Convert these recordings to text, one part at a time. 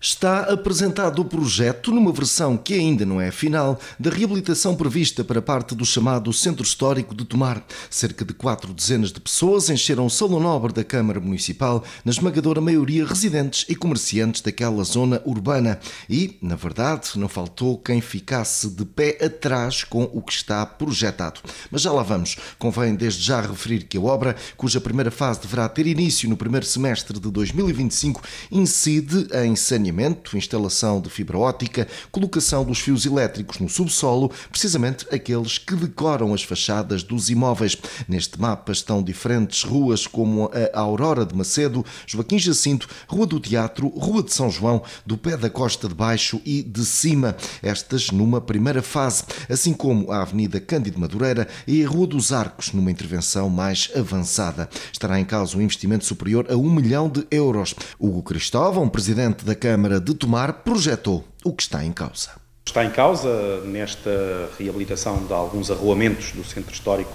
Está apresentado o projeto, numa versão que ainda não é final, da reabilitação prevista para parte do chamado Centro Histórico de Tomar. Cerca de 4 dezenas de pessoas encheram o Salão Nobre da Câmara Municipal, na esmagadora maioria residentes e comerciantes daquela zona urbana. E, na verdade, não faltou quem ficasse de pé atrás com o que está projetado. Mas já lá vamos. Convém desde já referir que a obra, cuja primeira fase deverá ter início no primeiro semestre de 2025, incide em saneamento, instalação de fibra óptica, colocação dos fios elétricos no subsolo, precisamente aqueles que decoram as fachadas dos imóveis. Neste mapa estão diferentes ruas como a Aurora de Macedo, Joaquim Jacinto, Rua do Teatro, Rua de São João, do Pé da Costa de Baixo e de Cima, estas numa primeira fase, assim como a Avenida Cândido Madureira e a Rua dos Arcos, numa intervenção mais avançada. Estará em causa um investimento superior a 1 milhão de euros. Hugo Cristóvão, presidente da Câmara de Tomar, projetou o que está em causa. Está em causa, nesta reabilitação de alguns arruamentos do Centro Histórico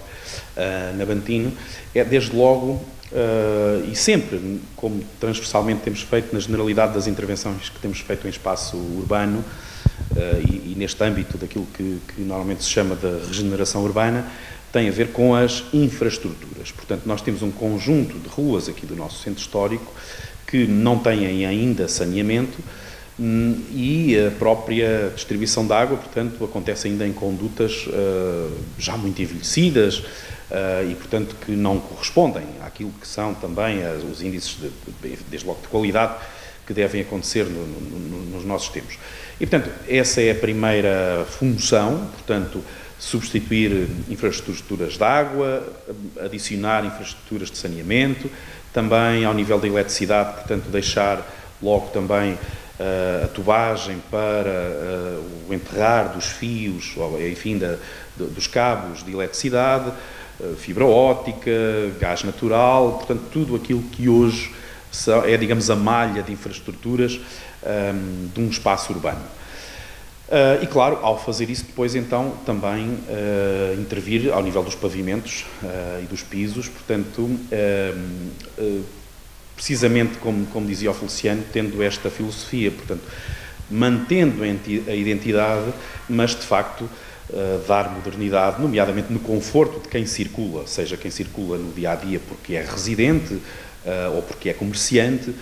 Navantino, é desde logo e sempre, como transversalmente temos feito na generalidade das intervenções que temos feito em espaço urbano e neste âmbito daquilo que normalmente se chama de regeneração urbana, tem a ver com as infraestruturas. Portanto, nós temos um conjunto de ruas aqui do nosso Centro Histórico que não têm ainda saneamento e a própria distribuição de água, portanto, acontece ainda em condutas já muito envelhecidas e, portanto, que não correspondem àquilo que são também os índices, desde logo de qualidade, que devem acontecer nos nossos tempos. E, portanto, essa é a primeira função, portanto, substituir infraestruturas de água, adicionar infraestruturas de saneamento, também ao nível da eletricidade, portanto, deixar logo também a tubagem para o enterrar dos fios, enfim, dos cabos de eletricidade, fibra óptica, gás natural, portanto, tudo aquilo que hoje é, digamos, a malha de infraestruturas de um espaço urbano. E, claro, ao fazer isso, depois, então, também intervir ao nível dos pavimentos e dos pisos, portanto, precisamente como dizia o Feliciano, tendo esta filosofia, portanto, mantendo a identidade, mas, de facto, dar modernidade, nomeadamente no conforto de quem circula, seja quem circula no dia-a-dia porque é residente ou porque é comerciante,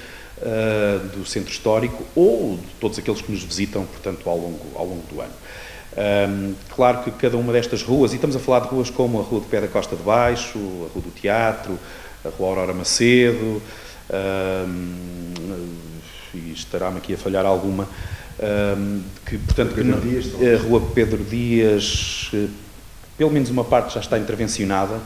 do Centro Histórico ou de todos aqueles que nos visitam, portanto, ao longo do ano. Claro que cada uma destas ruas, e estamos a falar de ruas como a Rua do Pé da Costa de Baixo, a Rua do Teatro, a Rua Aurora Macedo, e estará-me aqui a falhar alguma, que, portanto, a Rua Pedro Dias, pelo menos uma parte já está intervencionada,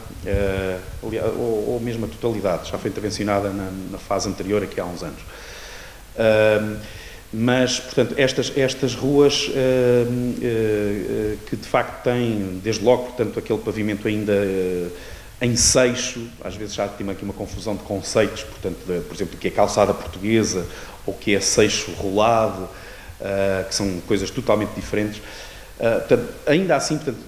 ou mesmo a totalidade, já foi intervencionada na fase anterior, aqui há uns anos. Mas, portanto, estas ruas que de facto têm, desde logo, portanto, aquele pavimento ainda em seixo, às vezes já tem aqui uma confusão de conceitos, portanto, por exemplo, o que é calçada portuguesa ou o que é seixo rolado, que são coisas totalmente diferentes. Portanto, ainda assim, portanto,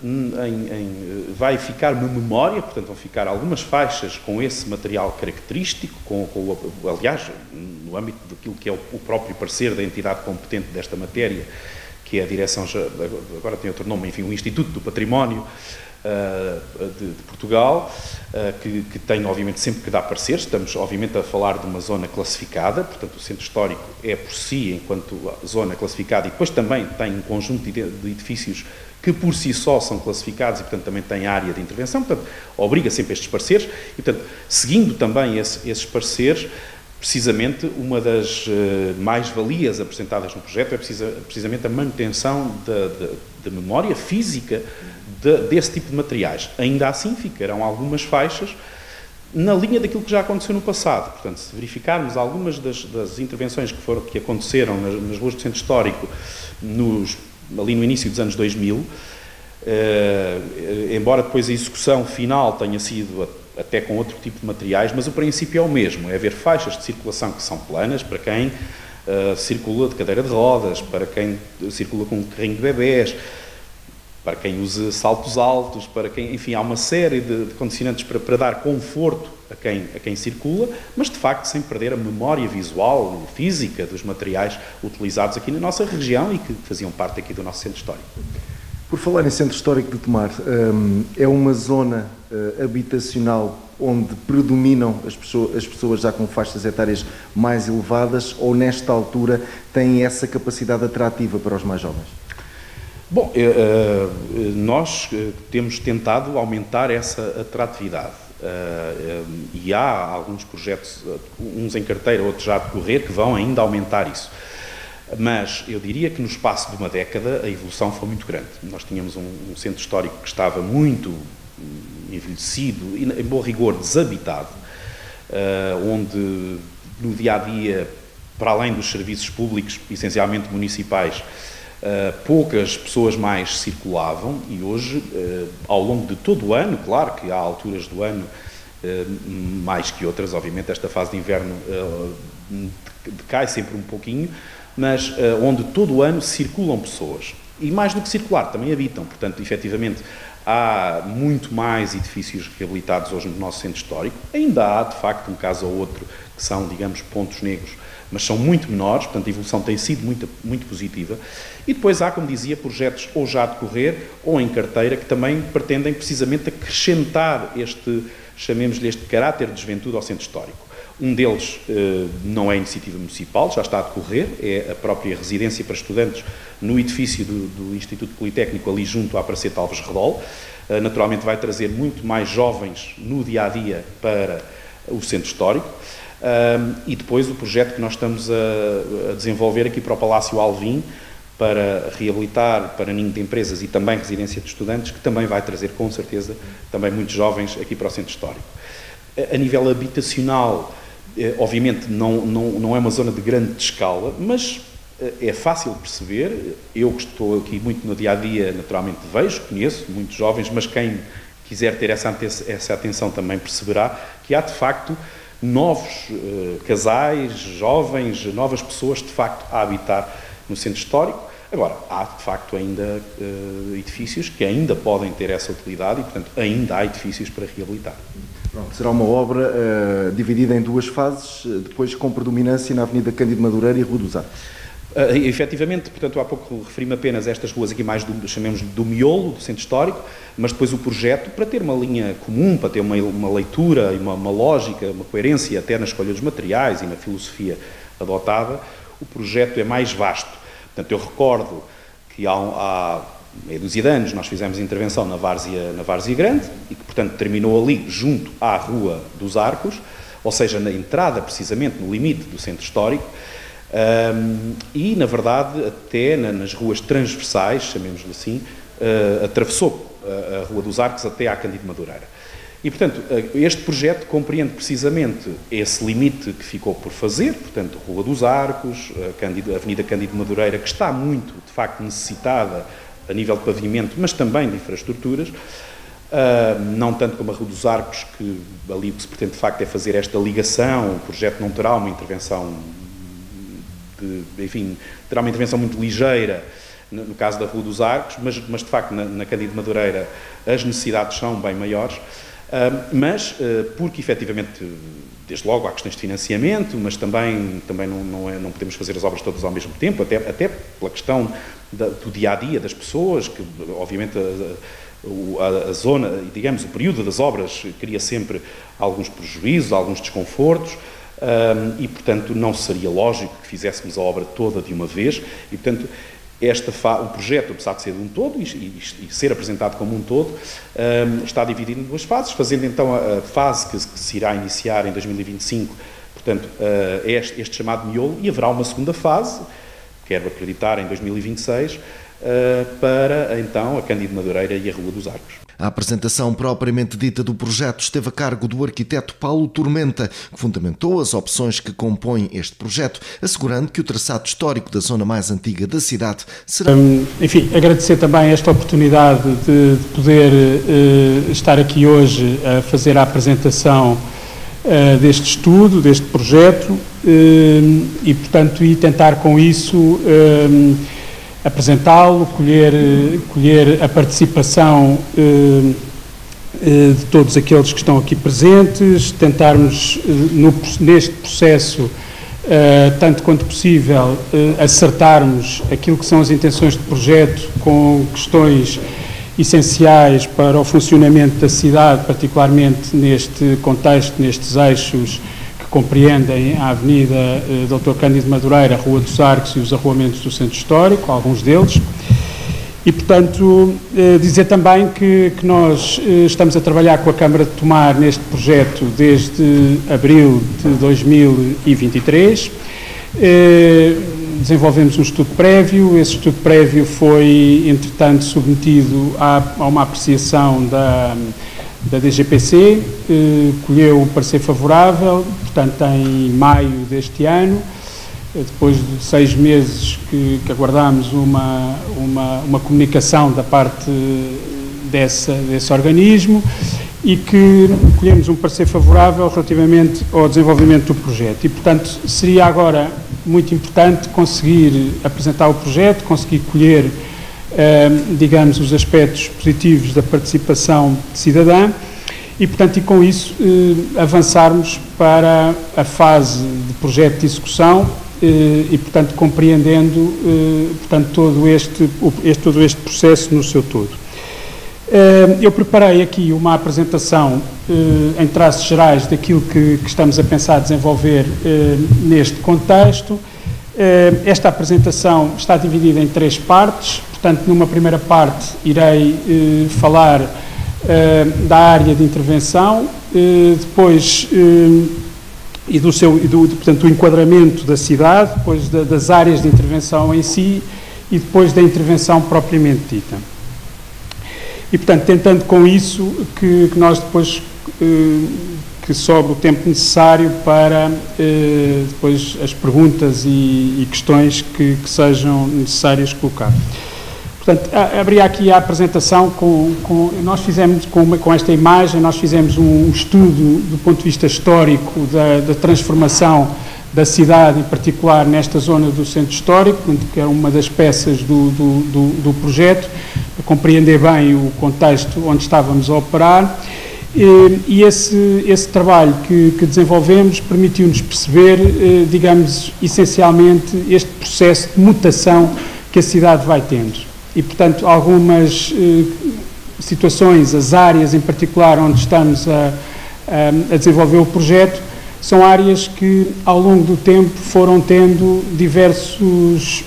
vai ficar uma memória, portanto, vão ficar algumas faixas com esse material característico, aliás, no âmbito daquilo que é o próprio parecer da entidade competente desta matéria, que é a direção, agora tem outro nome, enfim, o Instituto do Património de Portugal, que tem, obviamente, sempre que dar pareceres. Estamos, obviamente, a falar de uma zona classificada, portanto, o Centro Histórico é por si, enquanto zona classificada, e depois também tem um conjunto de edifícios que por si só são classificados e, portanto, também tem área de intervenção, portanto, obriga sempre estes pareceres e, portanto, seguindo também esses pareceres, precisamente, uma das mais-valias apresentadas no projeto é precisamente a manutenção da memória física desse tipo de materiais. Ainda assim, ficarão algumas faixas na linha daquilo que já aconteceu no passado. Portanto, se verificarmos algumas das intervenções que aconteceram nas ruas do Centro Histórico ali no início dos anos 2000, embora depois a execução final tenha sido até com outro tipo de materiais, mas o princípio é o mesmo, é haver faixas de circulação que são planas para quem circula de cadeira de rodas, para quem circula com um carrinho de bebés, para quem use saltos altos, para quem, enfim, há uma série de condicionantes para dar conforto a quem circula, mas de facto sem perder a memória visual, física dos materiais utilizados aqui na nossa região e que faziam parte aqui do nosso centro histórico. Por falar em Centro Histórico de Tomar, é uma zona habitacional onde predominam as pessoas já com faixas etárias mais elevadas, ou nesta altura têm essa capacidade atrativa para os mais jovens? Bom, nós temos tentado aumentar essa atratividade e há alguns projetos, uns em carteira, outros já a decorrer, que vão ainda aumentar isso. Mas eu diria que no espaço de uma década a evolução foi muito grande. Nós tínhamos um centro histórico que estava muito envelhecido e, em bom rigor, desabitado, onde no dia-a-dia, para além dos serviços públicos, essencialmente municipais, poucas pessoas mais circulavam e hoje, ao longo de todo o ano, claro que há alturas do ano mais que outras, obviamente esta fase de inverno decai sempre um pouquinho, mas onde todo o ano circulam pessoas. E mais do que circular, também habitam. Portanto, efetivamente, há muito mais edifícios reabilitados hoje no nosso centro histórico. Ainda há, de facto, um caso ou outro que são, digamos, pontos negros, mas são muito menores, portanto, a evolução tem sido muito positiva. E depois há, como dizia, projetos ou já a decorrer ou em carteira que também pretendem precisamente acrescentar chamemos-lhe este caráter de juventude ao centro histórico. Um deles não é iniciativa municipal, já está a decorrer, é a própria residência para estudantes no edifício do Instituto Politécnico, ali junto à Praceta Alves Redol. Naturalmente vai trazer muito mais jovens no dia-a-dia para o centro histórico. E depois o projeto que nós estamos a desenvolver aqui para o Palácio Alvim, para reabilitar para ninho de empresas e também residência de estudantes, que também vai trazer, com certeza, também muitos jovens aqui para o centro histórico. A nível habitacional, obviamente não é uma zona de grande escala, mas é fácil perceber. Eu que estou aqui muito no dia-a-dia, naturalmente conheço muitos jovens, mas quem quiser ter essa atenção também perceberá que há de facto novos casais, jovens, novas pessoas de facto a habitar no centro histórico. Agora, há de facto ainda edifícios que ainda podem ter essa utilidade e, portanto, ainda há edifícios para reabilitar. Pronto, será uma obra dividida em duas fases, depois com predominância na Avenida Cândido Madureira e Rua dos Arcos. Efetivamente, portanto, há pouco referi-me apenas a estas ruas aqui mais, chamemos do miolo, do centro histórico, mas depois o projeto, para ter uma linha comum, para ter uma leitura, uma lógica, uma coerência até na escolha dos materiais e na filosofia adotada, o projeto é mais vasto. Portanto, eu recordo que há meia dúzia de anos nós fizemos intervenção na Várzea Grande e que, portanto, terminou ali junto à Rua dos Arcos, ou seja, na entrada, precisamente, no limite do centro histórico, e, na verdade, até nas ruas transversais, chamemos-lhe assim, atravessou a Rua dos Arcos até à Cândido Madureira. E, portanto, este projeto compreende precisamente esse limite que ficou por fazer, portanto, Rua dos Arcos, a Avenida Cândido Madureira, que está muito, de facto, necessitada a nível de pavimento, mas também de infraestruturas, não tanto como a Rua dos Arcos, que ali o que se pretende, de facto, é fazer esta ligação. O projeto não terá uma intervenção terá uma intervenção muito ligeira no caso da Rua dos Arcos, mas de facto na Cândido Madureira as necessidades são bem maiores, mas porque efetivamente, desde logo, há questões de financiamento, mas também não podemos fazer as obras todas ao mesmo tempo, até pela questão do dia-a-dia das pessoas, que obviamente a zona, digamos, o período das obras cria sempre alguns prejuízos, alguns desconfortos, e, portanto, não seria lógico que fizéssemos a obra toda de uma vez e, portanto, o projeto, apesar de ser um todo e ser apresentado como um todo, está dividido em duas fases, fazendo então a fase que se irá iniciar em 2025, portanto, este chamado miolo, e haverá uma segunda fase, quero acreditar, em 2026, para então a Cândido Madureira e a Rua dos Arcos. A apresentação propriamente dita do projeto esteve a cargo do arquiteto Paulo Tormenta, que fundamentou as opções que compõem este projeto, assegurando que o traçado histórico da zona mais antiga da cidade será... Enfim, agradecer também esta oportunidade de poder estar aqui hoje a fazer a apresentação deste estudo, deste projeto, e, portanto, tentar com isso apresentá-lo, colher a participação de todos aqueles que estão aqui presentes, tentarmos neste processo, tanto quanto possível, acertarmos aquilo que são as intenções de projeto com questões essenciais para o funcionamento da cidade, particularmente neste contexto, nestes eixos que compreendem a Avenida Dr. Cândido Madureira, a Rua dos Arcos e os arruamentos do Centro Histórico, alguns deles. E, portanto, dizer também que nós estamos a trabalhar com a Câmara de Tomar neste projeto desde abril de 2023. Desenvolvemos um estudo prévio, esse estudo prévio foi, entretanto, submetido a uma apreciação da DGPC, colheu o parecer favorável, portanto, em maio deste ano. Depois de 6 meses que aguardámos uma comunicação da parte desse organismo e que colhemos um parecer favorável relativamente ao desenvolvimento do projeto. E, portanto, seria agora muito importante conseguir apresentar o projeto, conseguir colher, digamos, os aspectos positivos da participação cidadã e, portanto, e com isso avançarmos para a fase de projeto de execução e, portanto, compreendendo portanto, todo este processo no seu todo. Eu preparei aqui uma apresentação em traços gerais daquilo que estamos a pensar desenvolver neste contexto. Esta apresentação está dividida em 3 partes, portanto, numa primeira parte irei falar da área de intervenção, depois portanto, do enquadramento da cidade, depois das áreas de intervenção em si e depois da intervenção propriamente dita. E, portanto, tentando com isso que nós depois, que sobre o tempo necessário para depois as perguntas e questões que sejam necessárias colocar. Portanto, abri aqui a apresentação nós fizemos, com esta imagem, nós fizemos um estudo do ponto de vista histórico da transformação da cidade, em particular nesta zona do Centro Histórico, que é uma das peças do projeto, para compreender bem o contexto onde estávamos a operar. E esse trabalho que desenvolvemos permitiu-nos perceber, digamos, essencialmente, este processo de mutação que a cidade vai tendo. E, portanto, algumas situações, as áreas em particular onde estamos a desenvolver o projeto, são áreas que, ao longo do tempo, foram tendo diversos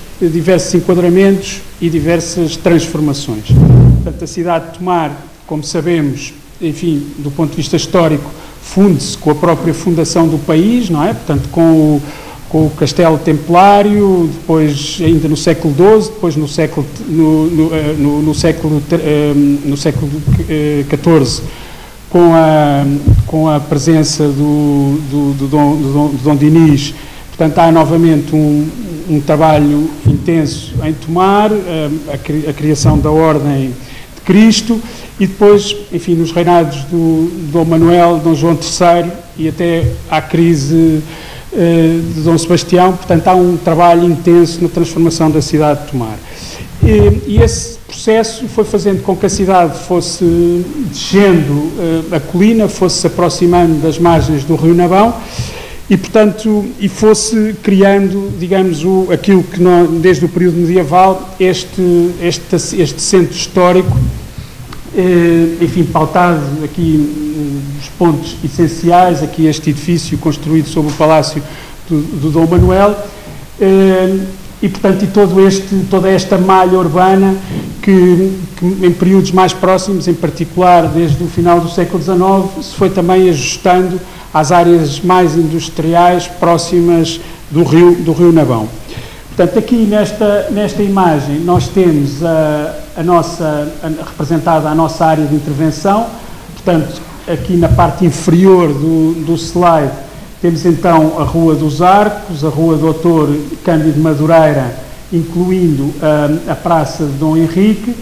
enquadramentos e diversas transformações. Portanto, a cidade de Tomar, como sabemos, enfim, do ponto de vista histórico, funde-se com a própria fundação do país, não é? Portanto, com o Castelo Templário, depois ainda no século XII, depois no século XIV, com a presença do Dom Dinis. Portanto, há novamente um trabalho intenso em Tomar, a criação da Ordem de Cristo, e depois, enfim, nos reinados do Dom Manuel, Dom João III e até à crise de Dom Sebastião. Portanto, há um trabalho intenso na transformação da cidade de Tomar. E esse processo foi fazendo com que a cidade fosse descendo a colina, fosse se aproximando das margens do Rio Nabão e, portanto, fosse criando, digamos, aquilo que desde o período medieval, este centro histórico, enfim, pautado aqui nos pontos essenciais, aqui este edifício construído sobre o Palácio do Dom Manuel, e, portanto, toda esta malha urbana que em períodos mais próximos, em particular desde o final do século XIX, se foi também ajustando às áreas mais industriais próximas do Rio Nabão. Portanto, aqui nesta imagem nós temos representada a nossa área de intervenção. Portanto, aqui na parte inferior do slide temos então a Rua dos Arcos, a Rua Dr. Cândido Madureira, incluindo a Praça de Dom Henrique,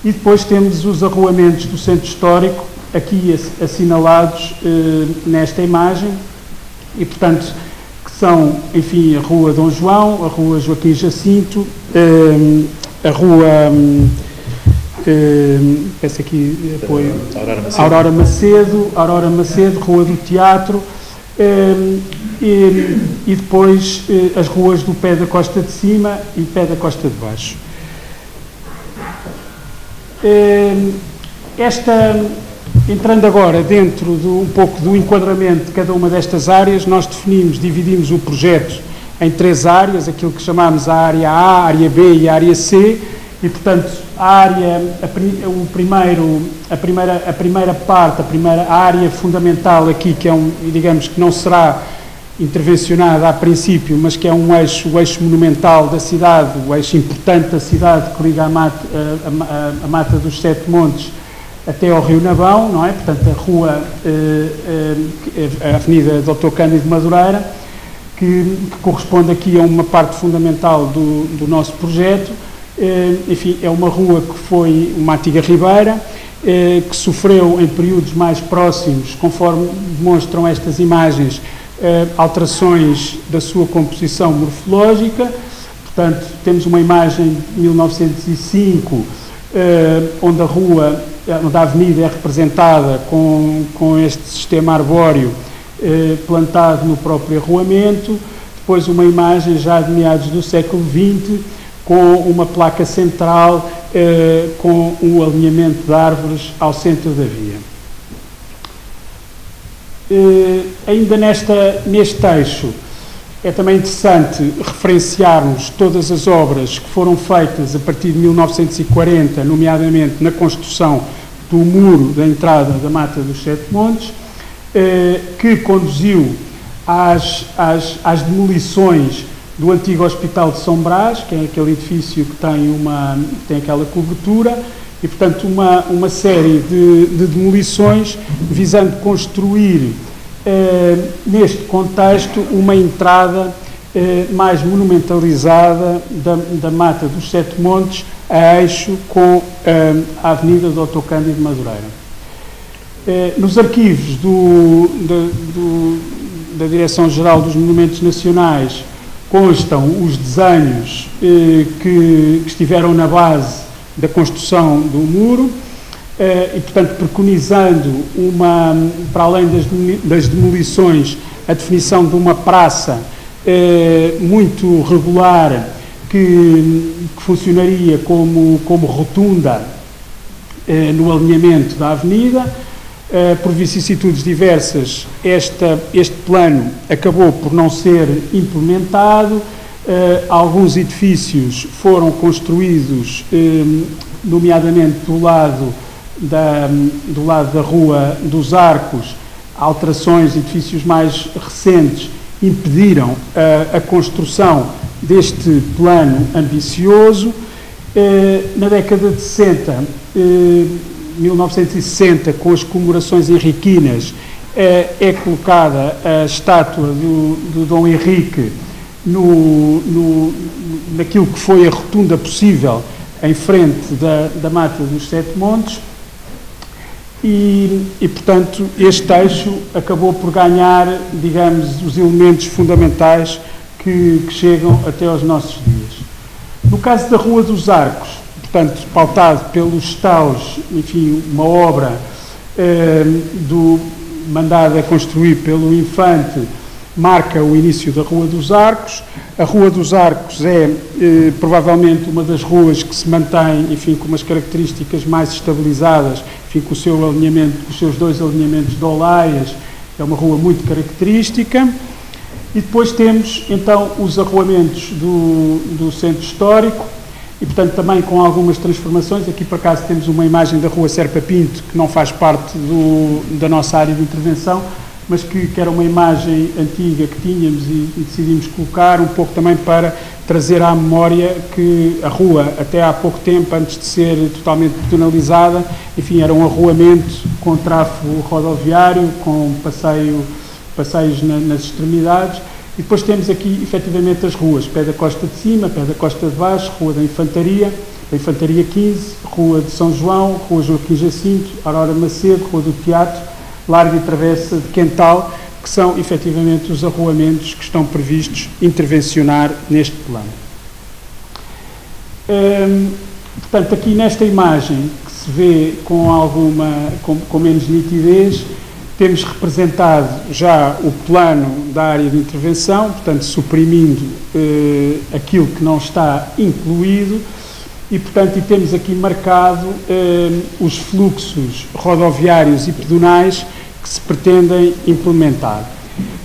e depois temos os arruamentos do Centro Histórico, aqui assinalados nesta imagem, e, portanto, que são, enfim, a Rua Dom João, a Rua Joaquim Jacinto, a rua, peço aqui apoio, Aurora Macedo, Rua do Teatro, e depois as ruas do Pé da Costa de Cima e Pé da Costa de Baixo. Entrando agora dentro um pouco do enquadramento de cada uma destas áreas, nós dividimos o projeto em 3 áreas, aquilo que chamamos a área A, a área B e a área C, e portanto a área fundamental aqui, que é digamos que não será intervencionada a princípio, mas que é o eixo monumental da cidade, o eixo importante da cidade que liga a Mata dos Sete Montes até ao Rio Navão, não é? Portanto, a Avenida Dr. Cândido Madureira, que corresponde aqui a uma parte fundamental do nosso projeto. Enfim, é uma rua que foi uma antiga ribeira, que sofreu em períodos mais próximos, conforme demonstram estas imagens, alterações da sua composição morfológica. Portanto, temos uma imagem de 1905, onde a avenida é representada com este sistema arbóreo plantado no próprio arruamento. Depois uma imagem já de meados do século XX, com uma placa central com um alinhamento de árvores ao centro da via. Ainda neste eixo, é também interessante referenciarmos todas as obras que foram feitas a partir de 1940, nomeadamente na construção do muro da entrada da Mata dos Sete Montes, que conduziu às demolições do antigo Hospital de São Brás, que é aquele edifício que tem aquela cobertura, e, portanto, uma série de demolições visando construir, neste contexto, uma entrada mais monumentalizada da Mata dos Sete Montes, a eixo com a Avenida Dr. Cândido Madureira. Nos arquivos da Direção-Geral dos Monumentos Nacionais constam os desenhos que estiveram na base da construção do muro e, portanto, preconizando para além das demolições, a definição de uma praça muito regular que funcionaria como rotunda no alinhamento da avenida. Por vicissitudes diversas, este plano acabou por não ser implementado. Alguns edifícios foram construídos, nomeadamente do lado da Rua dos Arcos. Alterações, edifícios mais recentes, impediram a construção deste plano ambicioso. Na década de 1960, com as comemorações henriquinas, é colocada a estátua do Dom Henrique naquilo que foi a rotunda possível em frente da Mata dos Sete Montes e, portanto, este eixo acabou por ganhar, digamos, os elementos fundamentais que chegam até aos nossos dias. No caso da Rua dos Arcos, portanto, pautado pelos taus, enfim, uma obra mandada a construir pelo Infante, marca o início da Rua dos Arcos. A Rua dos Arcos é provavelmente uma das ruas que se mantém, enfim, com umas características mais estabilizadas, enfim, com o seu alinhamento, com os seus 2 alinhamentos de olaias. É uma rua muito característica. E depois temos, então, os arruamentos do centro histórico, e, portanto, também com algumas transformações. Aqui, por acaso, temos uma imagem da Rua Serpa Pinto, que não faz parte da nossa área de intervenção, mas que era uma imagem antiga que tínhamos e decidimos colocar, um pouco também para trazer à memória que a rua, até há pouco tempo, antes de ser totalmente betonalizada, enfim, era um arruamento com tráfego rodoviário, com passeios nas extremidades. E depois temos aqui, efetivamente, as ruas: Pé da Costa de Cima, Pé da Costa de Baixo, Rua da Infantaria 15, Rua de São João, Rua Joaquim Jacinto, Aurora Macedo, Rua do Teatro, Larga e Travessa de Quental, que são, efetivamente, os arruamentos que estão previstos intervencionar neste plano. Portanto, aqui nesta imagem, que se vê com menos nitidez, temos representado já o plano da área de intervenção, portanto, suprimindo aquilo que não está incluído, e, portanto, temos aqui marcado os fluxos rodoviários e pedonais que se pretendem implementar.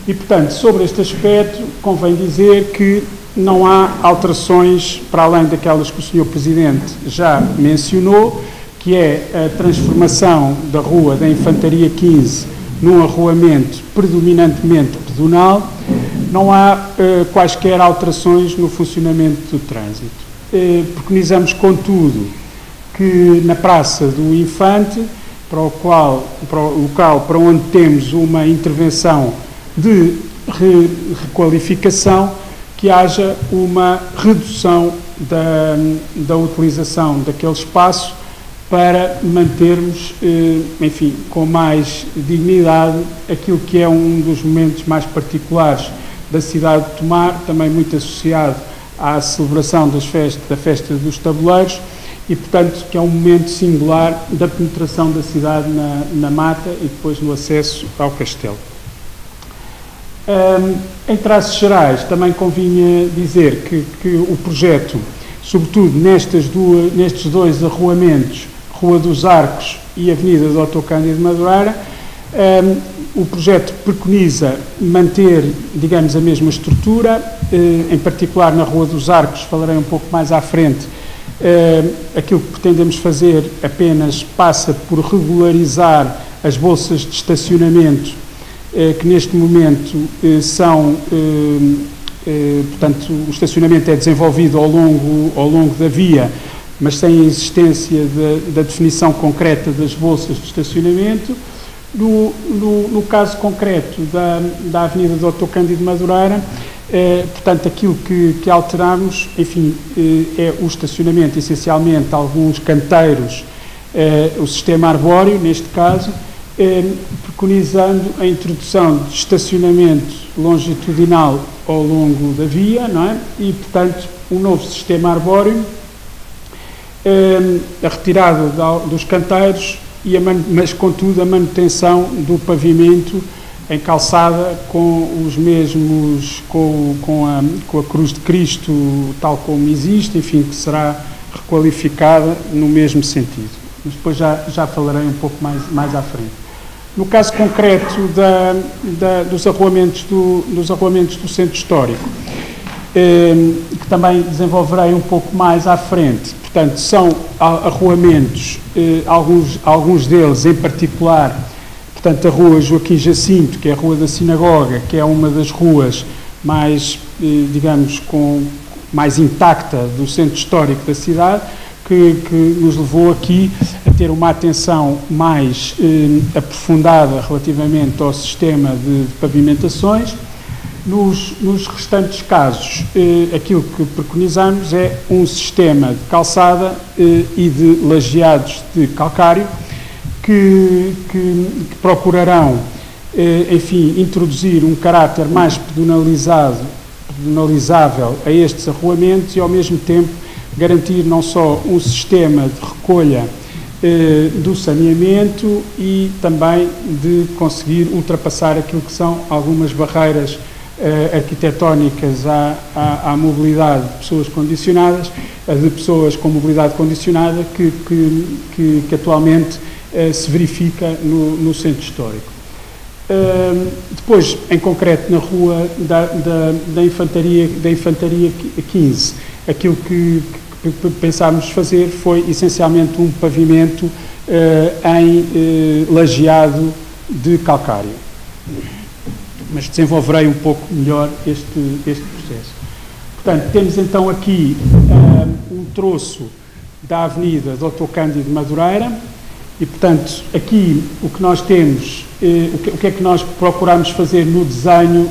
E, portanto, sobre este aspecto, convém dizer que não há alterações para além daquelas que o Sr. Presidente já mencionou, que é a transformação da Rua da Infantaria 15 num arruamento predominantemente pedonal. Não há quaisquer alterações no funcionamento do trânsito. Preconizamos, contudo, que na Praça do Infante, para o local para onde temos uma intervenção de requalificação, que haja uma redução da utilização daquele espaço para mantermos, enfim, com mais dignidade aquilo que é um dos momentos mais particulares da cidade de Tomar, também muito associado à celebração da festa dos tabuleiros, e, portanto, que é um momento singular da penetração da cidade na mata e depois no acesso ao castelo. Em traços gerais, também convinha dizer que o projeto, sobretudo nestes dois arruamentos, Rua dos Arcos e Avenida Dr. Cândido Madureira, o projeto preconiza manter, digamos, a mesma estrutura, em particular na Rua dos Arcos, falarei um pouco mais à frente. Aquilo que pretendemos fazer apenas passa por regularizar as bolsas de estacionamento que neste momento portanto, o estacionamento é desenvolvido ao longo da via, mas sem a existência da definição concreta das bolsas de estacionamento. No caso concreto da Avenida Dr. Cândido Madureira, portanto, aquilo que alteramos, enfim, é o estacionamento, essencialmente, alguns canteiros, o sistema arbóreo, neste caso, preconizando a introdução de estacionamento longitudinal ao longo da via, não é? E, portanto, um novo sistema arbóreo, a retirada dos canteiros, mas, contudo, a manutenção do pavimento em calçada com os mesmos, com a Cruz de Cristo, tal como existe, enfim, que será requalificada no mesmo sentido. Mas depois já falarei um pouco mais à frente. No caso concreto dos arruamentos do Centro Histórico, que também desenvolverei um pouco mais à frente, portanto, são arruamentos, alguns deles em particular, portanto, a Rua Joaquim Jacinto, que é a Rua da Sinagoga, que é uma das ruas mais, digamos, mais intacta do Centro Histórico da cidade, que nos levou aqui a ter uma atenção mais aprofundada relativamente ao sistema de pavimentações. Nos restantes casos, aquilo que preconizamos é um sistema de calçada e de lajeados de calcário que procurarão, enfim, introduzir um caráter mais pedonalizável a estes arruamentos e, ao mesmo tempo, garantir não só um sistema de recolha do saneamento e também de conseguir ultrapassar aquilo que são algumas barreiras arquitetónicas à mobilidade de pessoas condicionadas, de pessoas com mobilidade condicionada que atualmente se verifica no Centro Histórico. Depois, em concreto, na Rua da Infantaria 15, aquilo que pensámos fazer foi essencialmente um pavimento em lajeado de calcário. Mas desenvolverei um pouco melhor este processo. Portanto, temos então aqui um troço da Avenida Dr. Cândido Madureira e, portanto, aqui o que nós temos, o que é que nós procuramos fazer no desenho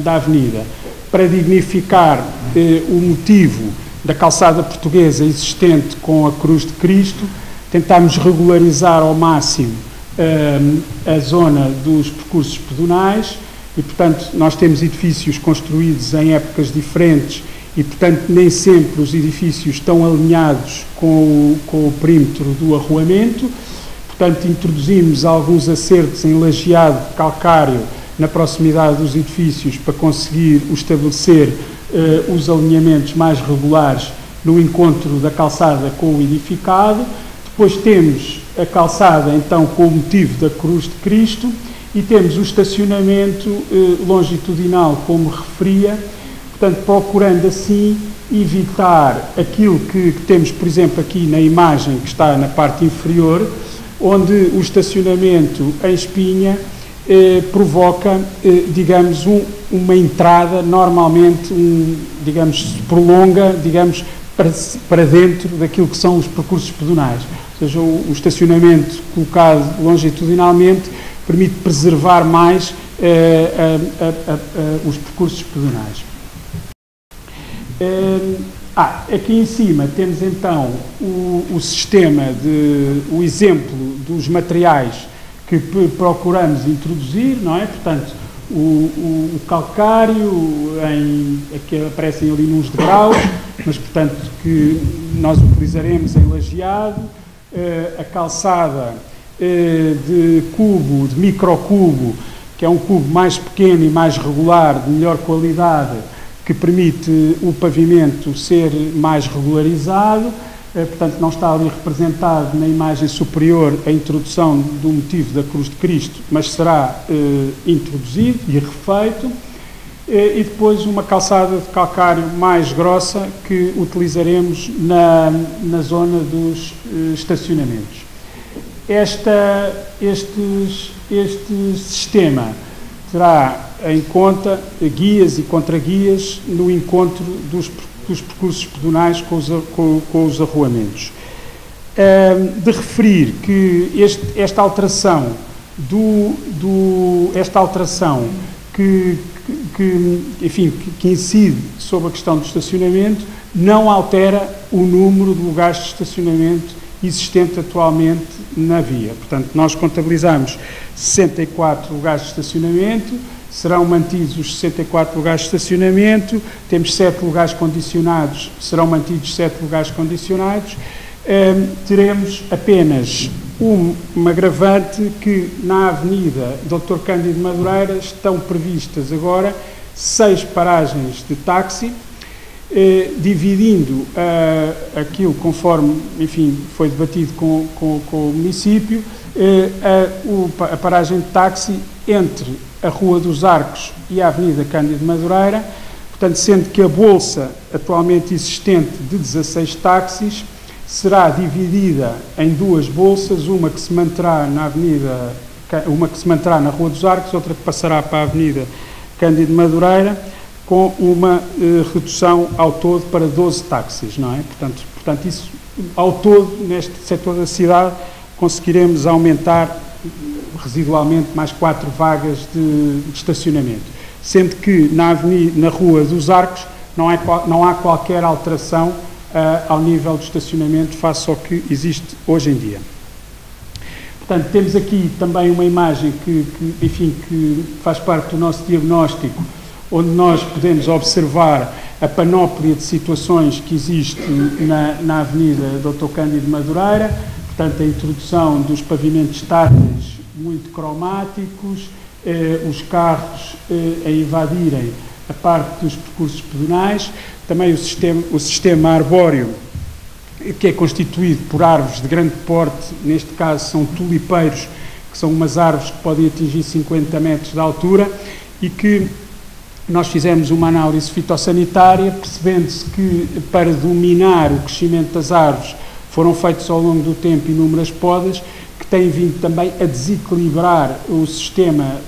da avenida? Para dignificar o motivo da calçada portuguesa existente com a Cruz de Cristo, tentámos regularizar ao máximo a zona dos percursos pedonais e, portanto, nós temos edifícios construídos em épocas diferentes e, portanto, nem sempre os edifícios estão alinhados com o perímetro do arruamento. Portanto, introduzimos alguns acertos em lajeado calcário na proximidade dos edifícios para conseguir estabelecer os alinhamentos mais regulares no encontro da calçada com o edificado. Depois temos a calçada, então, com o motivo da Cruz de Cristo, e temos o estacionamento longitudinal, como referia, portanto, procurando assim evitar aquilo que temos, por exemplo, aqui na imagem que está na parte inferior, onde o estacionamento em espinha provoca, digamos, uma entrada, normalmente, digamos, se prolonga, digamos, para dentro daquilo que são os percursos pedonais. Ou seja, o estacionamento colocado longitudinalmente permite preservar mais os percursos pedonais. Aqui em cima temos então o sistema, o exemplo dos materiais que procuramos introduzir, não é? Portanto, o calcário, que aparecem ali nos degraus, mas, portanto, que nós utilizaremos em lajeado, a calçada de cubo, de microcubo, que é um cubo mais pequeno e mais regular, de melhor qualidade, que permite o pavimento ser mais regularizado. Portanto, não está ali representado na imagem superior a introdução do motivo da Cruz de Cristo, mas será introduzido e refeito. E depois uma calçada de calcário mais grossa que utilizaremos na zona dos estacionamentos. Este sistema terá em conta guias e contraguias no encontro dos percursos pedonais com os arruamentos. De referir que esta alteração que incide sobre a questão do estacionamento não altera o número de lugares de estacionamento existente atualmente na via. Portanto, nós contabilizamos 64 lugares de estacionamento, serão mantidos os 64 lugares de estacionamento, temos 7 lugares condicionados, serão mantidos 7 lugares condicionados, teremos apenas uma agravante que na Avenida Dr. Cândido Madureira estão previstas agora 6 paragens de táxi, dividindo aquilo conforme, enfim, foi debatido com o município, a paragem de táxi entre a Rua dos Arcos e a Avenida Cândido Madureira, portanto, sendo que a bolsa atualmente existente de 16 táxis será dividida em 2 bolsas, uma que se manterá na Rua dos Arcos, outra que passará para a Avenida Cândido Madureira, com uma redução ao todo para 12 táxis, não é? Portanto, isso, ao todo, neste setor da cidade, conseguiremos aumentar residualmente mais 4 vagas de estacionamento, sendo que na Rua dos Arcos não há qualquer alteração ao nível de estacionamento face ao que existe hoje em dia. Portanto, temos aqui também uma imagem que faz parte do nosso diagnóstico, onde nós podemos observar a panóplia de situações que existe na Avenida Dr. Cândido Madureira, portanto, a introdução dos pavimentos táteis muito cromáticos, os carros a invadirem a parte dos percursos pedonais, também o sistema arbóreo, que é constituído por árvores de grande porte, neste caso são tulipeiros, que são umas árvores que podem atingir 50 metros de altura, e que nós fizemos uma análise fitossanitária, percebendo-se que para dominar o crescimento das árvores foram feitos ao longo do tempo inúmeras podas, que têm vindo também a desequilibrar o sistema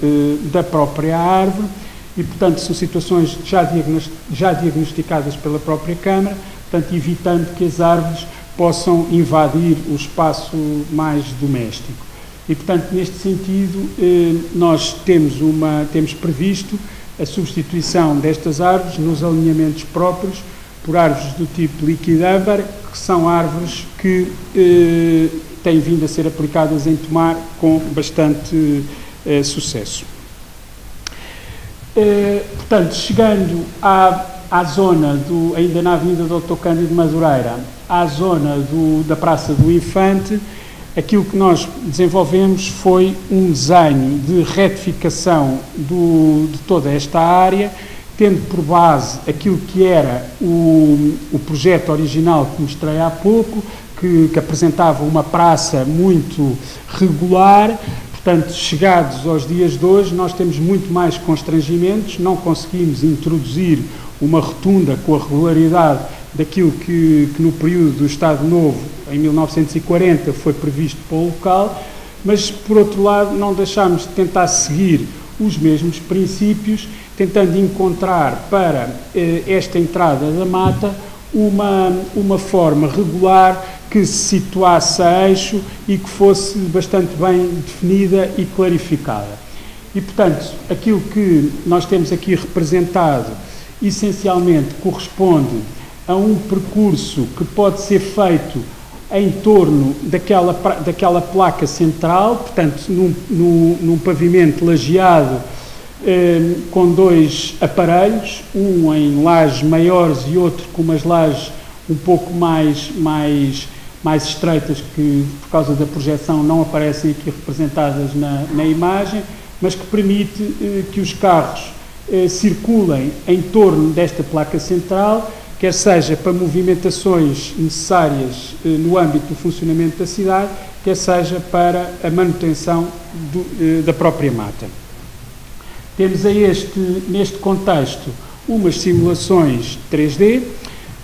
da própria árvore, e, portanto, são situações já diagnosticadas pela própria Câmara, portanto, evitando que as árvores possam invadir o espaço mais doméstico. E, portanto, neste sentido, nós temos previsto a substituição destas árvores nos alinhamentos próprios por árvores do tipo liquidâmbar, que são árvores que têm vindo a ser aplicadas em Tomar com bastante sucesso. Portanto, chegando à zona, ainda na Avenida Dr. Cândido Madureira, à zona da Praça do Infante, aquilo que nós desenvolvemos foi um desenho de retificação de toda esta área, tendo por base aquilo que era o projeto original que mostrei há pouco, que apresentava uma praça muito regular. Portanto, chegados aos dias de hoje, nós temos muito mais constrangimentos, não conseguimos introduzir uma rotunda com a regularidade daquilo que no período do Estado Novo, em 1940, foi previsto para o local, mas, por outro lado, não deixámos de tentar seguir os mesmos princípios, tentando encontrar para esta entrada da mata uma forma regular que se situasse a eixo e que fosse bastante bem definida e clarificada. E, portanto, aquilo que nós temos aqui representado, essencialmente, corresponde a um percurso que pode ser feito em torno daquela placa central, portanto, num pavimento lajeado com dois aparelhos, um em lajes maiores e outro com umas lajes um pouco mais estreitas, que por causa da projeção não aparecem aqui representadas na imagem, mas que permite que os carros circulem em torno desta placa central, quer seja para movimentações necessárias no âmbito do funcionamento da cidade, quer seja para a manutenção da própria mata. Temos neste contexto umas simulações 3D,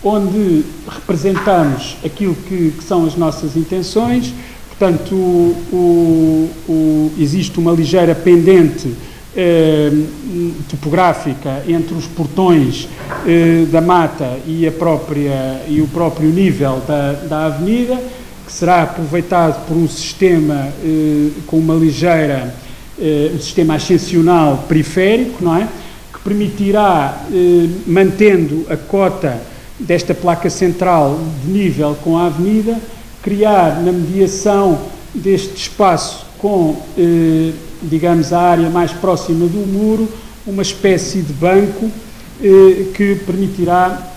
onde representamos aquilo que são as nossas intenções. Portanto, existe uma ligeira pendente topográfica entre os portões da mata e o próprio nível da avenida, que será aproveitado por um sistema com uma ligeira um sistema ascensional periférico, não é? Que permitirá, mantendo a cota desta placa central de nível com a avenida, criar na mediação deste espaço com, digamos, a área mais próxima do muro, uma espécie de banco que permitirá,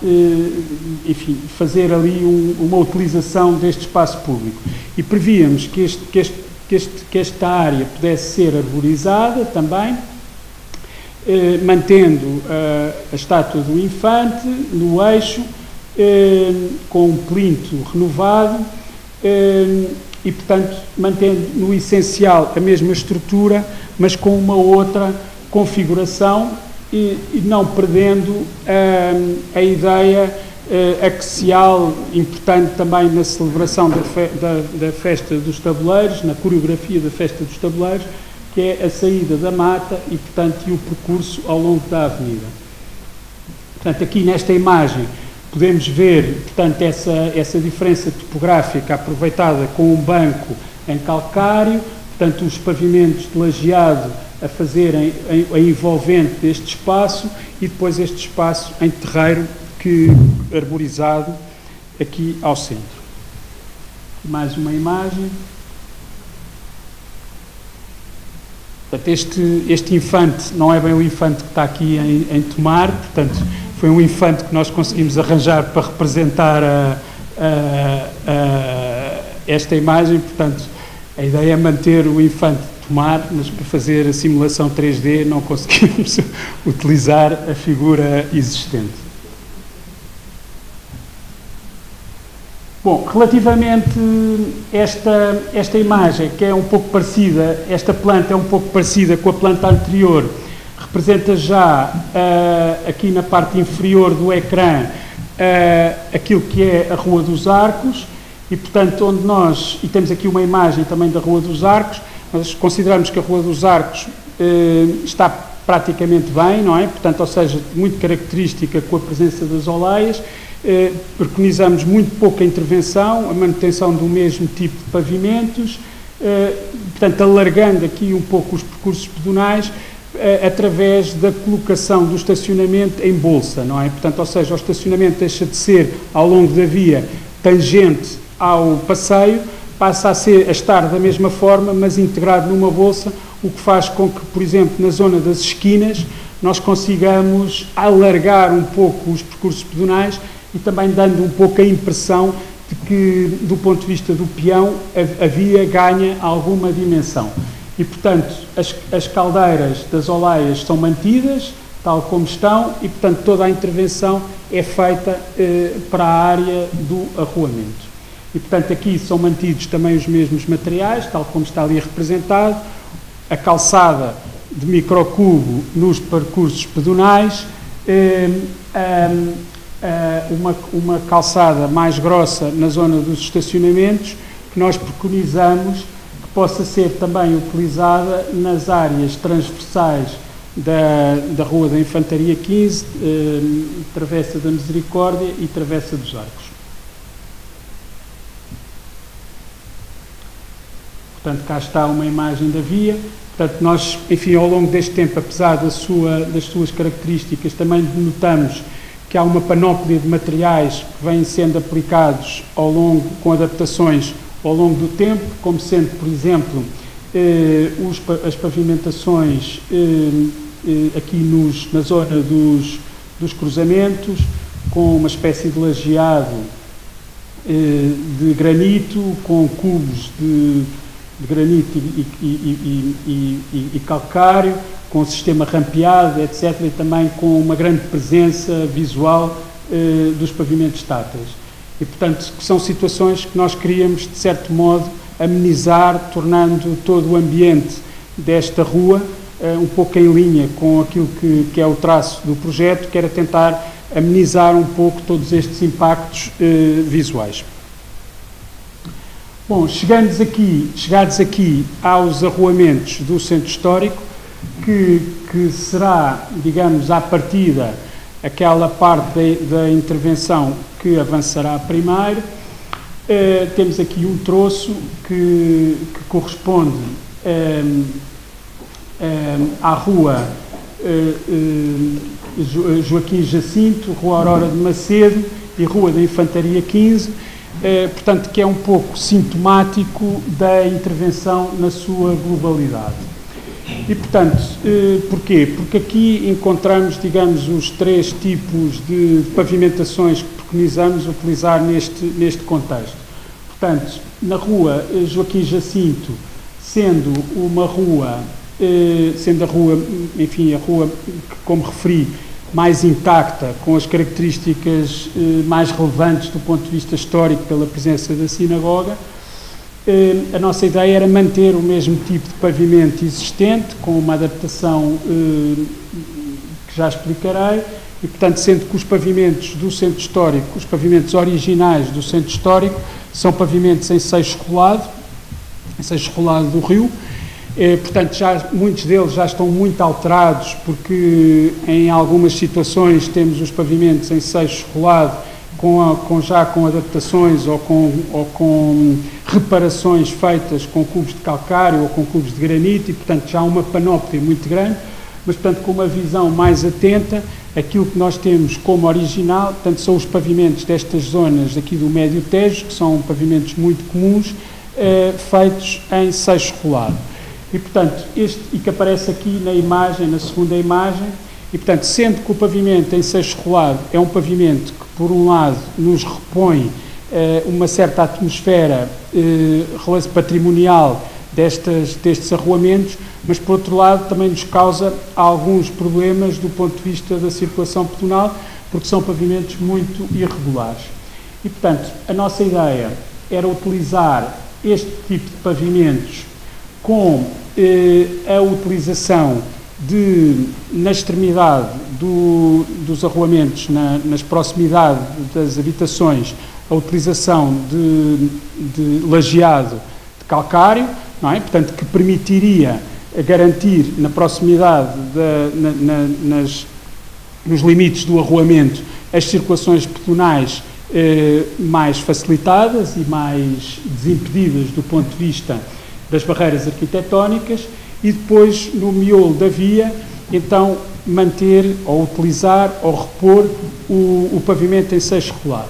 enfim, fazer ali uma utilização deste espaço público. E prevíamos que esta área pudesse ser arborizada também, mantendo a estátua do Infante no eixo, com um plinto renovado e, portanto, mantendo no essencial a mesma estrutura, mas com uma outra configuração e não perdendo a ideia axial, importante também na celebração da Festa dos Tabuleiros, na coreografia da Festa dos Tabuleiros, que é a saída da mata e, portanto, e o percurso ao longo da avenida. Portanto, aqui nesta imagem podemos ver, portanto, essa diferença topográfica aproveitada com um banco em calcário, portanto, os pavimentos de lajeado a fazerem a envolvente deste espaço e depois este espaço em terreiro arborizado aqui ao centro. Mais uma imagem. Portanto, este infante não é bem o infante que está aqui em Tomar, portanto, foi um infante que nós conseguimos arranjar para representar esta imagem. Portanto, a ideia é manter o infante de Tomar, mas para fazer a simulação 3D não conseguimos utilizar a figura existente. Bom, relativamente a esta imagem, que é um pouco parecida, esta planta é um pouco parecida com a planta anterior, representa já aqui na parte inferior do ecrã aquilo que é a Rua dos Arcos e, portanto, e temos aqui uma imagem também da Rua dos Arcos. Nós consideramos que a Rua dos Arcos está praticamente bem, não é? Portanto, ou seja, muito característica com a presença das oleias. Preconizamos muito pouca intervenção, a manutenção do mesmo tipo de pavimentos, portanto, alargando aqui um pouco os percursos pedonais através da colocação do estacionamento em bolsa, não é? Portanto, ou seja, o estacionamento deixa de ser ao longo da via tangente ao passeio, passa a estar da mesma forma, mas integrado numa bolsa, o que faz com que, por exemplo, na zona das esquinas, nós consigamos alargar um pouco os percursos pedonais e também dando um pouco a impressão de que, do ponto de vista do peão, a via ganha alguma dimensão. E, portanto, as caldeiras das Olaias são mantidas, tal como estão, e, portanto, toda a intervenção é feita para a área do arruamento. E, portanto, aqui são mantidos também os mesmos materiais, tal como está ali representado, a calçada de microcubo nos percursos pedonais, uma calçada mais grossa na zona dos estacionamentos, que nós preconizamos que possa ser também utilizada nas áreas transversais da Rua da Infantaria 15, Travessa da Misericórdia e Travessa dos Arcos. Portanto, cá está uma imagem da via. Portanto, nós, enfim, ao longo deste tempo, apesar das suas características, também notamos que há uma panóplia de materiais que vêm sendo aplicados ao longo, com adaptações ao longo do tempo, como sendo, por exemplo, as pavimentações aqui na zona dos cruzamentos, com uma espécie de lajeado de granito, com cubos de granito e calcário, com o sistema rampeado, etc., e também com uma grande presença visual dos pavimentos táteis. E, portanto, são situações que nós queríamos, de certo modo, amenizar, tornando todo o ambiente desta rua um pouco em linha com aquilo que é o traço do projeto, que era tentar amenizar um pouco todos estes impactos visuais. Bom, chegados aqui aos arruamentos do centro histórico, que será, digamos, à partida, aquela parte da intervenção que avançará primeiro. Temos aqui um troço que corresponde à rua Joaquim Jacinto, Rua Aurora de Macedo e Rua da Infantaria 15, portanto, que é um pouco sintomático da intervenção na sua globalidade. E, portanto, porquê? Porque aqui encontramos, digamos, os três tipos de pavimentações que preconizamos utilizar neste contexto. Portanto, na rua Joaquim Jacinto, sendo a rua, enfim, a rua que, como referi, mais intacta, com as características mais relevantes do ponto de vista histórico pela presença da sinagoga, a nossa ideia era manter o mesmo tipo de pavimento existente, com uma adaptação que já explicarei, e, portanto, sendo que os pavimentos do centro histórico, os pavimentos originais do centro histórico, são pavimentos em seixo rolado do rio. Portanto, muitos deles já estão muito alterados, porque em algumas situações temos os pavimentos em seixo rolado já com adaptações ou com reparações feitas com cubos de calcário ou com cubos de granito, e, portanto, já há uma panóplia muito grande, mas, portanto, com uma visão mais atenta, aquilo que nós temos como original, portanto, são os pavimentos destas zonas aqui do Médio Tejo, que são pavimentos muito comuns, feitos em seixo rolado. E, portanto, e que aparece aqui na imagem, na segunda imagem, e, portanto, sendo que o pavimento em seixo rolado é um pavimento que, por um lado, nos repõe uma certa atmosfera patrimonial destes arruamentos, mas, por outro lado, também nos causa alguns problemas do ponto de vista da circulação pedonal, porque são pavimentos muito irregulares. E, portanto, a nossa ideia era utilizar este tipo de pavimentos com a utilização na extremidade dos arruamentos, nas proximidades das habitações, a utilização de lajeado de calcário, não é? Portanto, que permitiria garantir na proximidade, nos limites do arruamento, as circulações pedonais mais facilitadas e mais desimpedidas do ponto de vista das barreiras arquitetónicas, e depois, no miolo da via, então, manter ou utilizar ou repor o pavimento em seixo rolado.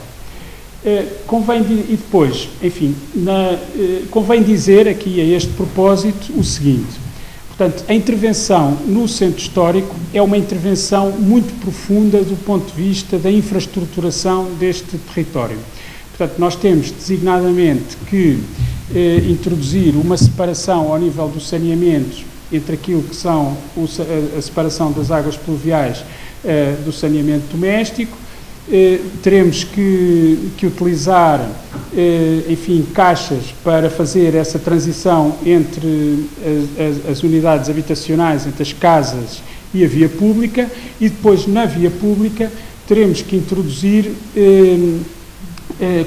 Convém dizer aqui a este propósito o seguinte: Portanto, a intervenção no centro histórico é uma intervenção muito profunda do ponto de vista da infraestruturação deste território. Portanto, nós temos designadamente que introduzir uma separação ao nível do saneamento entre aquilo que são a separação das águas pluviais do saneamento doméstico. Teremos que utilizar, enfim, caixas para fazer essa transição entre as unidades habitacionais, entre as casas e a via pública, e depois na via pública teremos que introduzir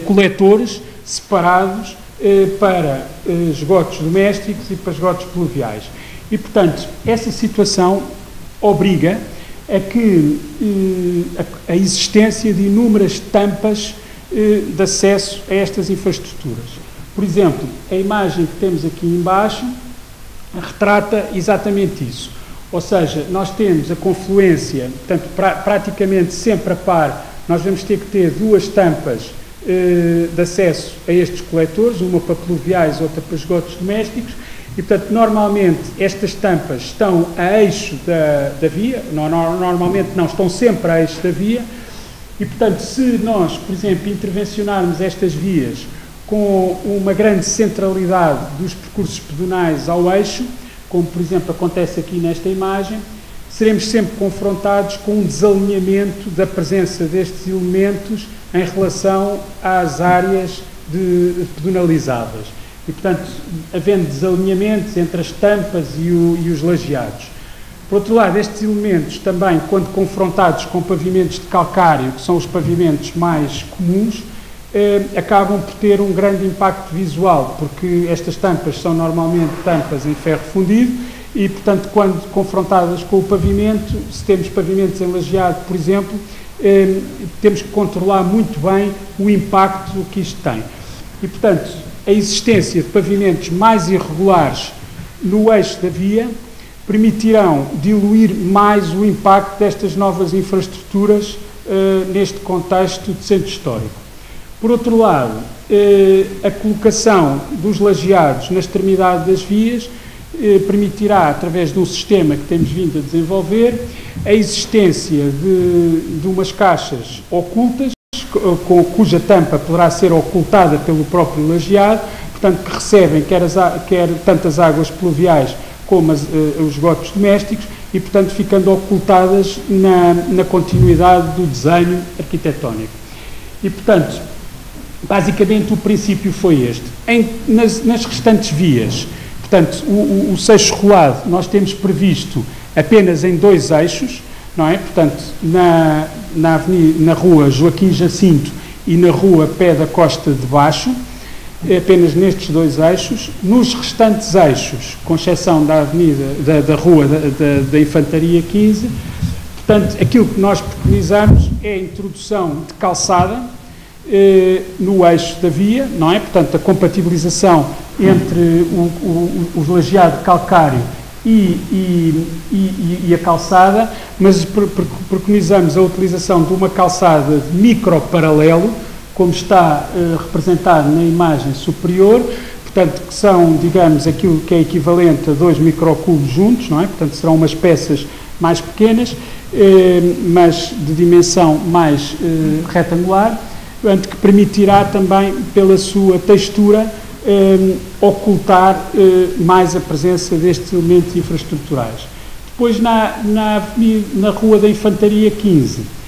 coletores separados para esgotos domésticos e para esgotos pluviais. E, portanto, essa situação obriga a existência de inúmeras tampas de acesso a estas infraestruturas. Por exemplo, a imagem que temos aqui embaixo retrata exatamente isso. Ou seja, nós temos a confluência, portanto, praticamente sempre a par, nós vamos ter que ter duas tampas de acesso a estes coletores, uma para pluviais, outra para esgotos domésticos, e, portanto, normalmente estas tampas estão a eixo da via, normalmente não, estão sempre a eixo da via, e, portanto, se nós, por exemplo, intervencionarmos estas vias com uma grande centralidade dos percursos pedonais ao eixo, como, por exemplo, acontece aqui nesta imagem, seremos sempre confrontados com um desalinhamento da presença destes elementos em relação às áreas pedonalizadas. E, portanto, havendo desalinhamentos entre as tampas e os lajeados. Por outro lado, estes elementos também, quando confrontados com pavimentos de calcário, que são os pavimentos mais comuns, acabam por ter um grande impacto visual, porque estas tampas são normalmente tampas em ferro fundido e, portanto, quando confrontadas com o pavimento, se temos pavimentos em lajeado, por exemplo, temos que controlar muito bem o impacto que isto tem. E, portanto, a existência de pavimentos mais irregulares no eixo da via permitirão diluir mais o impacto destas novas infraestruturas neste contexto de centro histórico. Por outro lado, a colocação dos lajeados na extremidade das vias permitirá, através de um sistema que temos vindo a desenvolver, a existência de umas caixas ocultas, cuja tampa poderá ser ocultada pelo próprio lajeado, portanto, que recebem quer tanto as águas pluviais como os esgotos domésticos e, portanto, ficando ocultadas na continuidade do desenho arquitetónico. E, portanto, basicamente o princípio foi este. Nas restantes vias, portanto, o seixo rolado nós temos previsto apenas em 2 eixos, não é? Portanto, na rua Joaquim Jacinto e na rua Pé da Costa de Baixo, apenas nestes 2 eixos. Nos restantes eixos, com exceção da rua da Infantaria 15, portanto, aquilo que nós preconizamos é a introdução de calçada no eixo da via, não é? Portanto, a compatibilização entre o lajeado calcário e a calçada, mas preconizamos a utilização de uma calçada de micro-paralelo, como está representado na imagem superior, portanto, que são, digamos, aquilo que é equivalente a 2 microcubos juntos, não é? Portanto, serão umas peças mais pequenas, mas de dimensão mais retangular, portanto, que permitirá também, pela sua textura, ocultar mais a presença destes elementos infraestruturais. Depois, na Rua da Infantaria 15,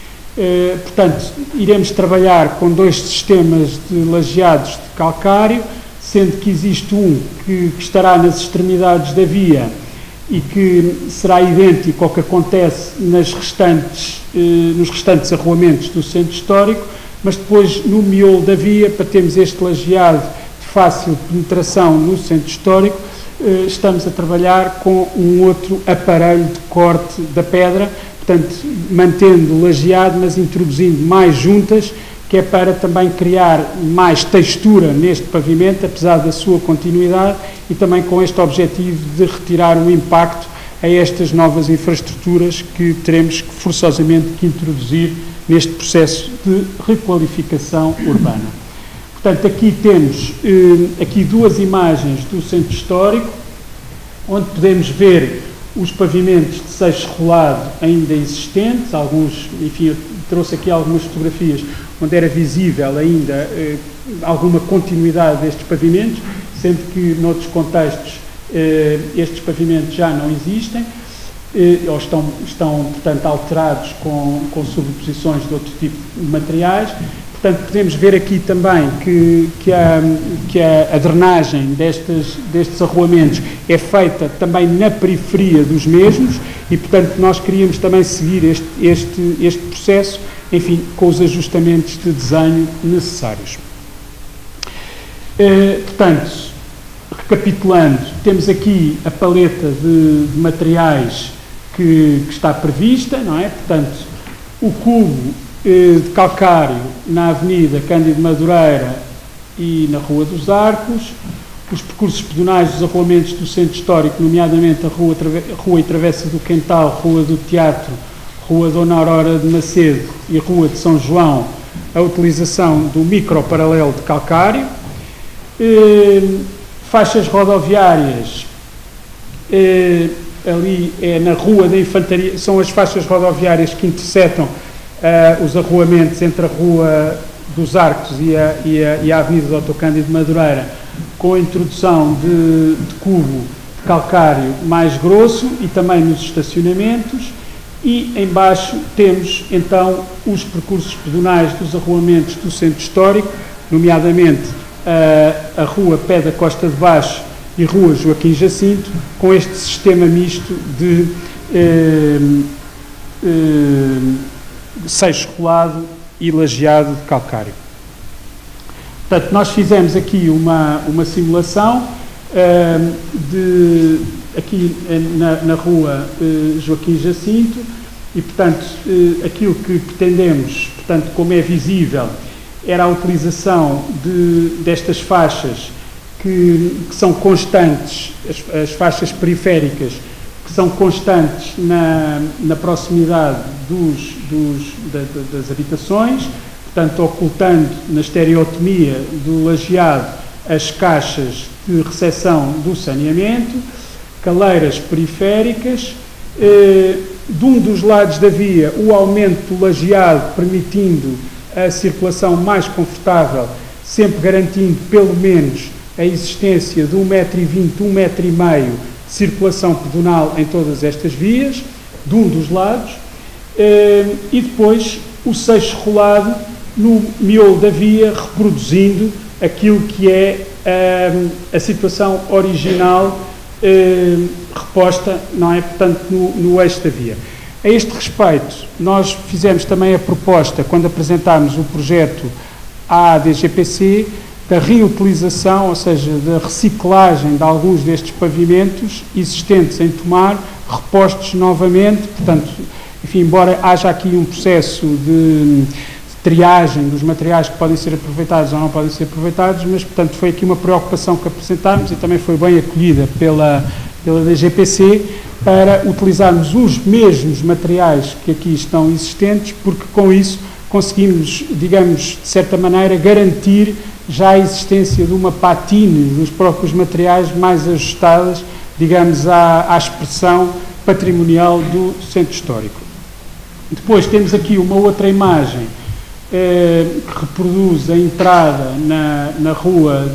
portanto, iremos trabalhar com 2 sistemas de lajeados de calcário, sendo que existe um que estará nas extremidades da via e que será idêntico ao que acontece nos restantes arruamentos do centro histórico, mas depois, no miolo da via, para termos este lajeado de fácil penetração no centro histórico, estamos a trabalhar com um outro aparelho de corte da pedra, portanto, mantendo o lajeado, mas introduzindo mais juntas, que é para também criar mais textura neste pavimento, apesar da sua continuidade, e também com este objetivo de retirar o impacto a estas novas infraestruturas que teremos forçosamente que introduzir neste processo de requalificação urbana. Portanto, aqui temos 2 imagens do centro histórico, onde podemos ver os pavimentos de seixo rolado ainda existentes, alguns, enfim, eu trouxe aqui algumas fotografias onde era visível ainda alguma continuidade destes pavimentos, sendo que noutros contextos estes pavimentos já não existem, ou estão, portanto, alterados com sobreposições de outro tipo de materiais. Portanto, podemos ver aqui também que a drenagem destes arruamentos é feita também na periferia dos mesmos e, portanto, nós queríamos também seguir este processo, enfim, com os ajustamentos de desenho necessários. Portanto, recapitulando, temos aqui a paleta de materiais que está prevista, não é? Portanto, o cubo de calcário na Avenida Cândido Madureira e na Rua dos Arcos, os percursos pedonais dos arruamentos do Centro Histórico, nomeadamente a Rua e Travessa do Quental, Rua do Teatro, Rua Dona Aurora de Macedo e Rua de São João, a utilização do microparalelo de calcário, faixas rodoviárias, ali é na Rua da Infantaria, são as faixas rodoviárias que interceptam os arruamentos entre a Rua dos Arcos e a Avenida Dr. Cândido Madureira, com a introdução de cubo de calcário mais grosso e também nos estacionamentos, e em baixo temos então os percursos pedonais dos arruamentos do Centro Histórico, nomeadamente a Rua Pé da Costa de Baixo e Rua Joaquim Jacinto, com este sistema misto de seixo rolado e lajeado de calcário. Portanto, nós fizemos aqui uma simulação aqui na Rua Joaquim Jacinto e, portanto, aquilo que pretendemos, portanto, como é visível, era a utilização destas faixas que são constantes, as faixas periféricas, que são constantes na proximidade das habitações, portanto, ocultando na estereotomia do lajeado as caixas de recepção do saneamento, caleiras periféricas, de um dos lados da via o aumento do lajeado, permitindo a circulação mais confortável, sempre garantindo pelo menos a existência de 1,20 m, 1,5 m de circulação pedonal em todas estas vias, de um dos lados, e depois o seixo rolado no miolo da via, reproduzindo aquilo que é a situação original reposta, não é? Portanto, no eixo da via. A este respeito, nós fizemos também a proposta, quando apresentámos o projeto à DGPC, da reutilização, ou seja, da reciclagem de alguns destes pavimentos existentes em Tomar, repostos novamente, portanto, enfim, embora haja aqui um processo de triagem dos materiais que podem ser aproveitados ou não podem ser aproveitados, mas, portanto, foi aqui uma preocupação que apresentámos e também foi bem acolhida pela DGPC para utilizarmos os mesmos materiais que aqui estão existentes, porque com isso conseguimos, digamos, de certa maneira, garantir já a existência de uma patine dos próprios materiais mais ajustadas, digamos, à expressão patrimonial do Centro Histórico. Depois temos aqui uma outra imagem que reproduz a entrada na Rua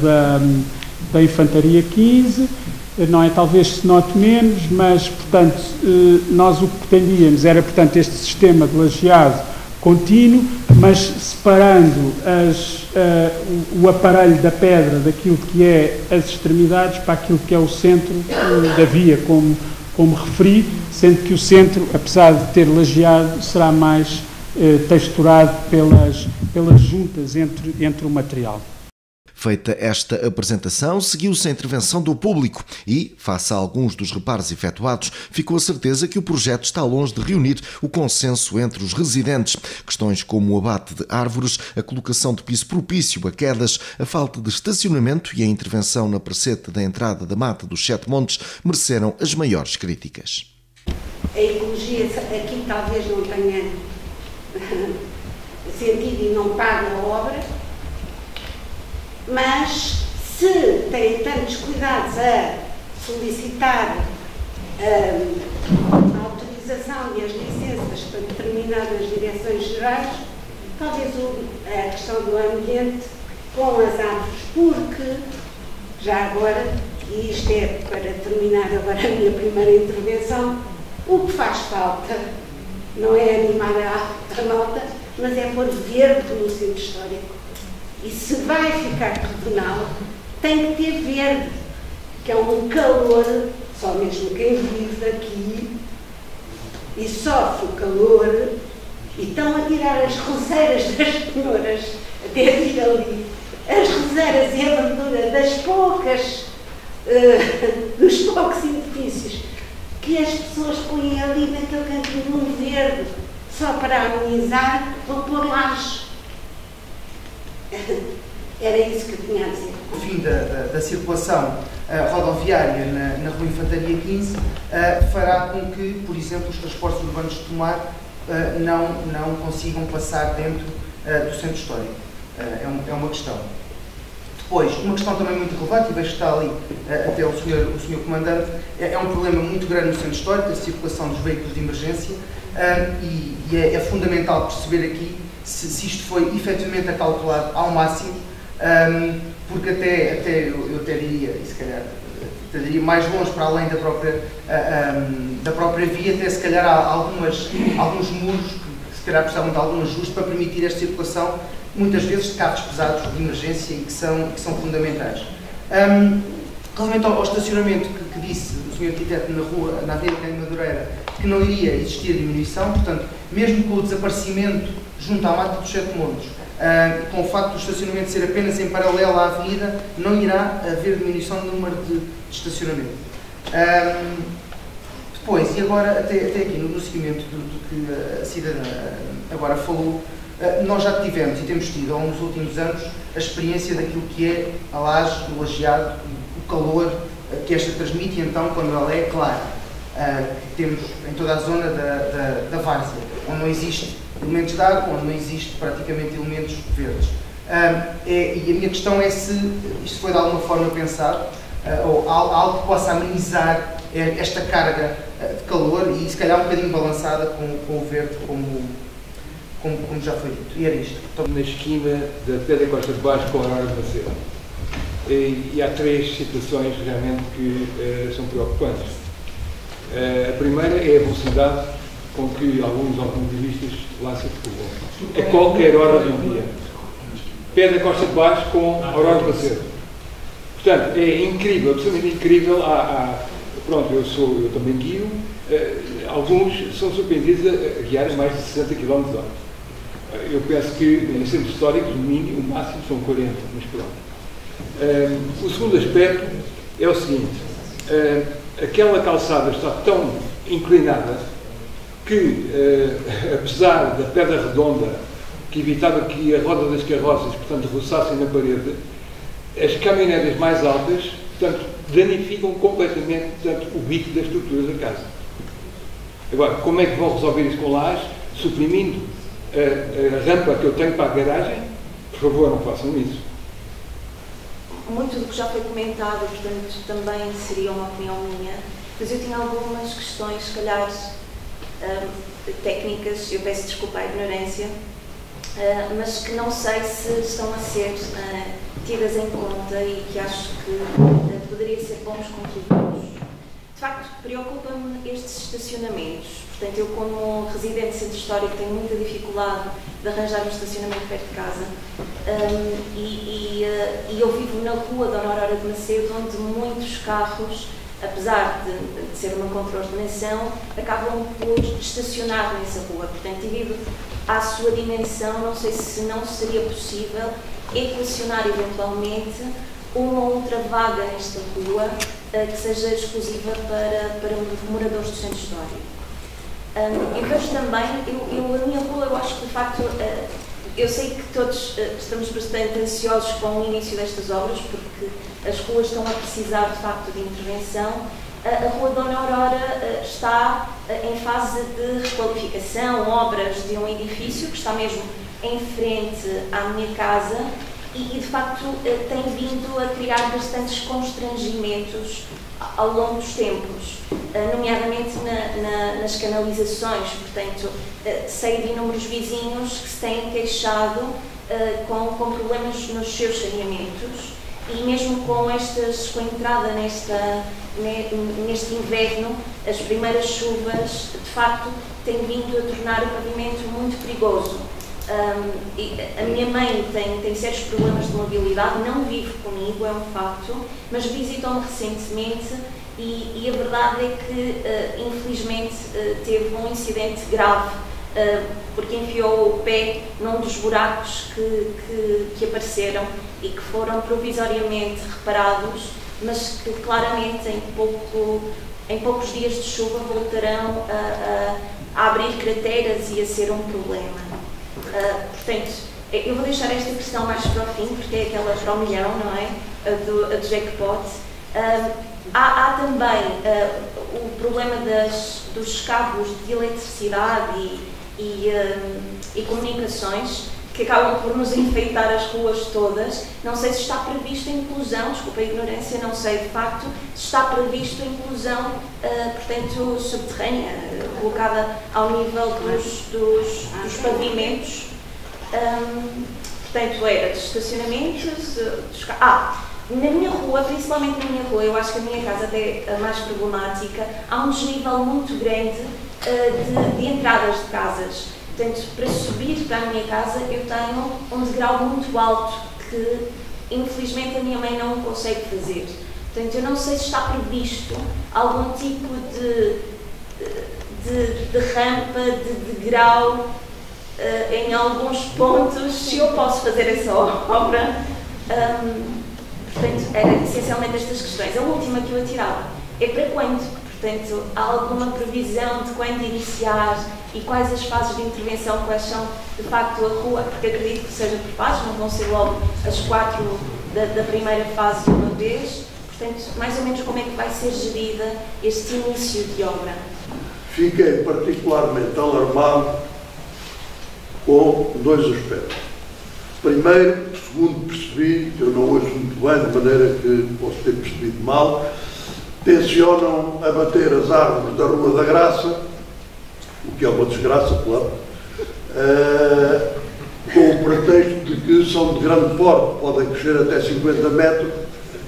da Infantaria 15, não é, talvez se note menos, mas, portanto, nós o que pretendíamos era, portanto, este sistema de lajeado contínuo, mas separando o aparelho da pedra daquilo que é as extremidades para aquilo que é o centro da via, como referi, sendo que o centro, apesar de ter lajeado, será mais texturado pelas juntas entre o material. Feita esta apresentação, seguiu-se a intervenção do público e, face a alguns dos reparos efetuados, ficou a certeza que o projeto está longe de reunir o consenso entre os residentes. Questões como o abate de árvores, a colocação de piso propício a quedas, a falta de estacionamento e a intervenção na praceta da entrada da Mata dos Sete Montes mereceram as maiores críticas. A ecologia aqui talvez não tenha sentido e não paga a obra, mas se têm tantos cuidados a solicitar a autorização e as licenças para determinadas direções gerais, talvez a questão do ambiente com as árvores, porque, já agora, e isto é para terminar agora a minha primeira intervenção, o que faz falta não é animar a malta, mas é pôr verde no centro histórico. E se vai ficar pedonal, tem que ter verde, que é um calor, só mesmo quem vive aqui e sofre o calor, e estão a tirar as roseiras das penhoras, até vir ali, as roseiras e a verdura dos poucos edifícios que as pessoas põem ali naquele cantinho verde, só para amenizar, vão pôr lajes. Era isso que eu tinha a dizer. O fim da circulação rodoviária na Rua Infantaria 15 fará com que, por exemplo, os transportes urbanos de Tomar não consigam passar dentro do centro histórico. É uma questão. Depois, uma questão também muito relevante, e vejo que está ali até o senhor Comandante, é um problema muito grande no centro histórico, a circulação dos veículos de emergência, e é fundamental perceber aqui se isto foi efetivamente calculado ao máximo, porque eu até diria, e se calhar diria mais longe para além da própria via, até se calhar há alguns muros que se calhar precisavam de algum ajuste para permitir esta circulação, muitas vezes de carros pesados de emergência e que são fundamentais. Relativamente ao estacionamento que disse o Sr. Arquiteto na Avenida Cândido Madureira, que não iria existir diminuição, portanto, mesmo com o desaparecimento junto à Mata dos Sete Montes, com o facto do estacionamento ser apenas em paralelo à avenida, não irá haver diminuição do número de estacionamento. Depois, e agora até aqui no seguimento do que a cidadã agora falou, nós já tivemos e temos tido ao longo dos últimos anos a experiência daquilo que é a laje, o lajeado, o calor que esta transmite, e então quando ela é clara, que temos em toda a zona da várzea, onde não existe elementos de água, onde não existe praticamente elementos verdes. E a minha questão é se isto foi de alguma forma pensado, ou algo que possa amenizar esta carga de calor e se calhar um bocadinho balançada com o verde, como já foi dito. E era isto. Na esquina da Pedra Costa de Baixo com a Aurora de Macedo. E há três situações realmente que são preocupantes. A primeira é a velocidade com que alguns automobilistas lá circulam. A qualquer hora do dia. Pedra Costa de Baixo com a Aurora de Macedo. Portanto, é incrível, absolutamente incrível. Pronto, eu também guio. Alguns são surpreendidos a guiar mais de 60 km/h. Eu penso que em centros históricos o máximo são 40, mas pronto. O segundo aspecto é o seguinte: aquela calçada está tão inclinada que, apesar da pedra redonda que evitava que a roda das carroças, portanto, roçassem na parede, as caminhonetas mais altas, portanto, danificam completamente, portanto, o bico da estrutura da casa. Agora, como é que vão resolver isso com lajes? Suprimindo a rampa que eu tenho para a garagem? Por favor, não façam isso. Muito do que já foi comentado, portanto, também seria uma opinião minha, mas eu tinha algumas questões, se calhar, técnicas, eu peço desculpa à ignorância, mas que não sei se estão a ser tidas em conta e que acho que poderia ser bons contributos. De facto, preocupa-me estes estacionamentos. Portanto, eu como residente de centro histórico tenho muita dificuldade de arranjar um estacionamento perto de casa e eu vivo na rua da Aurora de Macedo, onde muitos carros, apesar de ser uma contraordenação, acabam por estacionar nessa rua. Portanto, devido à sua dimensão, não sei se não seria possível equacionar eventualmente uma outra vaga nesta rua que seja exclusiva para moradores do centro histórico. Eu vejo também, a minha rua, eu acho que de facto, eu sei que todos estamos bastante ansiosos com o início destas obras, porque as ruas estão a precisar de facto de intervenção. A Rua Dona Aurora está em fase de requalificação, obras de um edifício que está mesmo em frente à minha casa e de facto tem vindo a criar bastantes constrangimentos ao longo dos tempos, nomeadamente nas canalizações. Portanto, sei de inúmeros vizinhos que se têm queixado com problemas nos seus saneamentos, e mesmo com a entrada neste inverno, as primeiras chuvas de facto têm vindo a tornar o pavimento muito perigoso. A minha mãe tem sérios problemas de mobilidade, não vive comigo, é um facto, mas visitou-me recentemente e a verdade é que, infelizmente, teve um incidente grave, porque enfiou o pé num dos buracos que apareceram e que foram provisoriamente reparados, mas que claramente em poucos dias de chuva voltarão a abrir crateras e a ser um problema. Portanto, eu vou deixar esta questão mais para o fim, porque é aquela para o milhão, não é? A do jackpot. Há também o problema dos cabos de eletricidade e comunicações, que acabam por nos enfeitar as ruas todas. Não sei se está previsto a inclusão, desculpa a ignorância, não sei de facto se está previsto a inclusão, portanto, subterrânea, colocada ao nível dos pavimentos. Portanto, era dos estacionamentos, na minha rua, principalmente na minha rua, eu acho que a minha casa até é a mais problemática, há um desnível muito grande de entradas de casas. Portanto, para subir para a minha casa, eu tenho um degrau muito alto que, infelizmente, a minha mãe não consegue fazer. Portanto, eu não sei se está previsto algum tipo de rampa, de degrau, em alguns pontos, se eu posso fazer essa obra. Portanto, era essencialmente estas questões. A última que eu atirava é para quando? Portanto, há alguma previsão de quando iniciar e quais as fases de intervenção, quais são de facto a rua, porque acredito que seja por fases, não vão ser logo as 4 da primeira fase de uma vez. Portanto, mais ou menos como é que vai ser gerida este início de obra? Fiquei particularmente alarmado com 2 aspectos. Primeiro, segundo percebi, eu não ouço muito bem, de maneira que posso ter percebido mal, tencionam abater as árvores da Rua da Graça, o que é uma desgraça, claro, com o pretexto de que são de grande porte, podem crescer até 50 metros,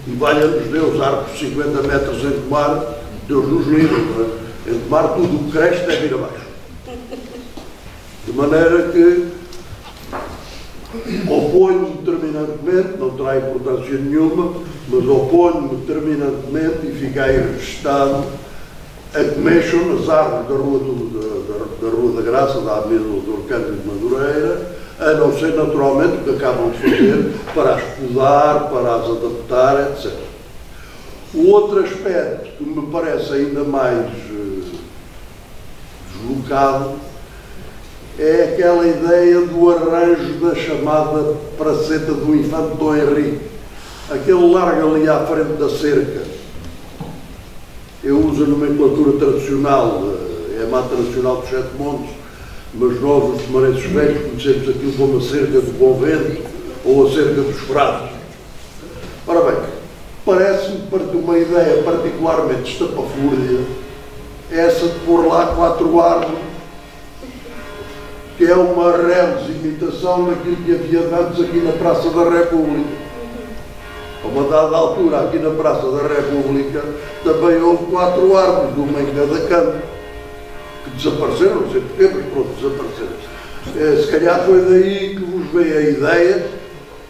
e valha-nos Deus, árvores de 50 metros em Tomar, Deus nos livre, não é? Em Tomar tudo o que cresce deve ir abaixo. De maneira que oponho-me determinantemente, não terá importância nenhuma, mas oponho-me determinantemente e fica aí registado a que mexam nas árvores da Rua da Graça, da Avenida do Cândido de Madureira, a não ser naturalmente o que acabam de fazer para as podar, para as adaptar, etc. O outro aspecto que me parece ainda mais deslocado é aquela ideia do arranjo da chamada praceta do Infante Dom Henrique. Aquele largo ali à frente da cerca. Eu uso a nomenclatura tradicional, é a Mata Nacional dos Sete Montes, mas nós, os tomarenses velhos, conhecemos aquilo como a cerca do convento ou a cerca dos frades. Ora bem, parece-me uma ideia particularmente estapafúrdia essa de pôr lá 4 árvores, que é uma reles imitação daquilo que havia antes aqui na Praça da República. A uma dada altura, aqui na Praça da República, também houve 4 árvores, uma em cada canto, que desapareceram, não sei porquê, mas pronto, desapareceram. Se calhar foi daí que vos veio a ideia,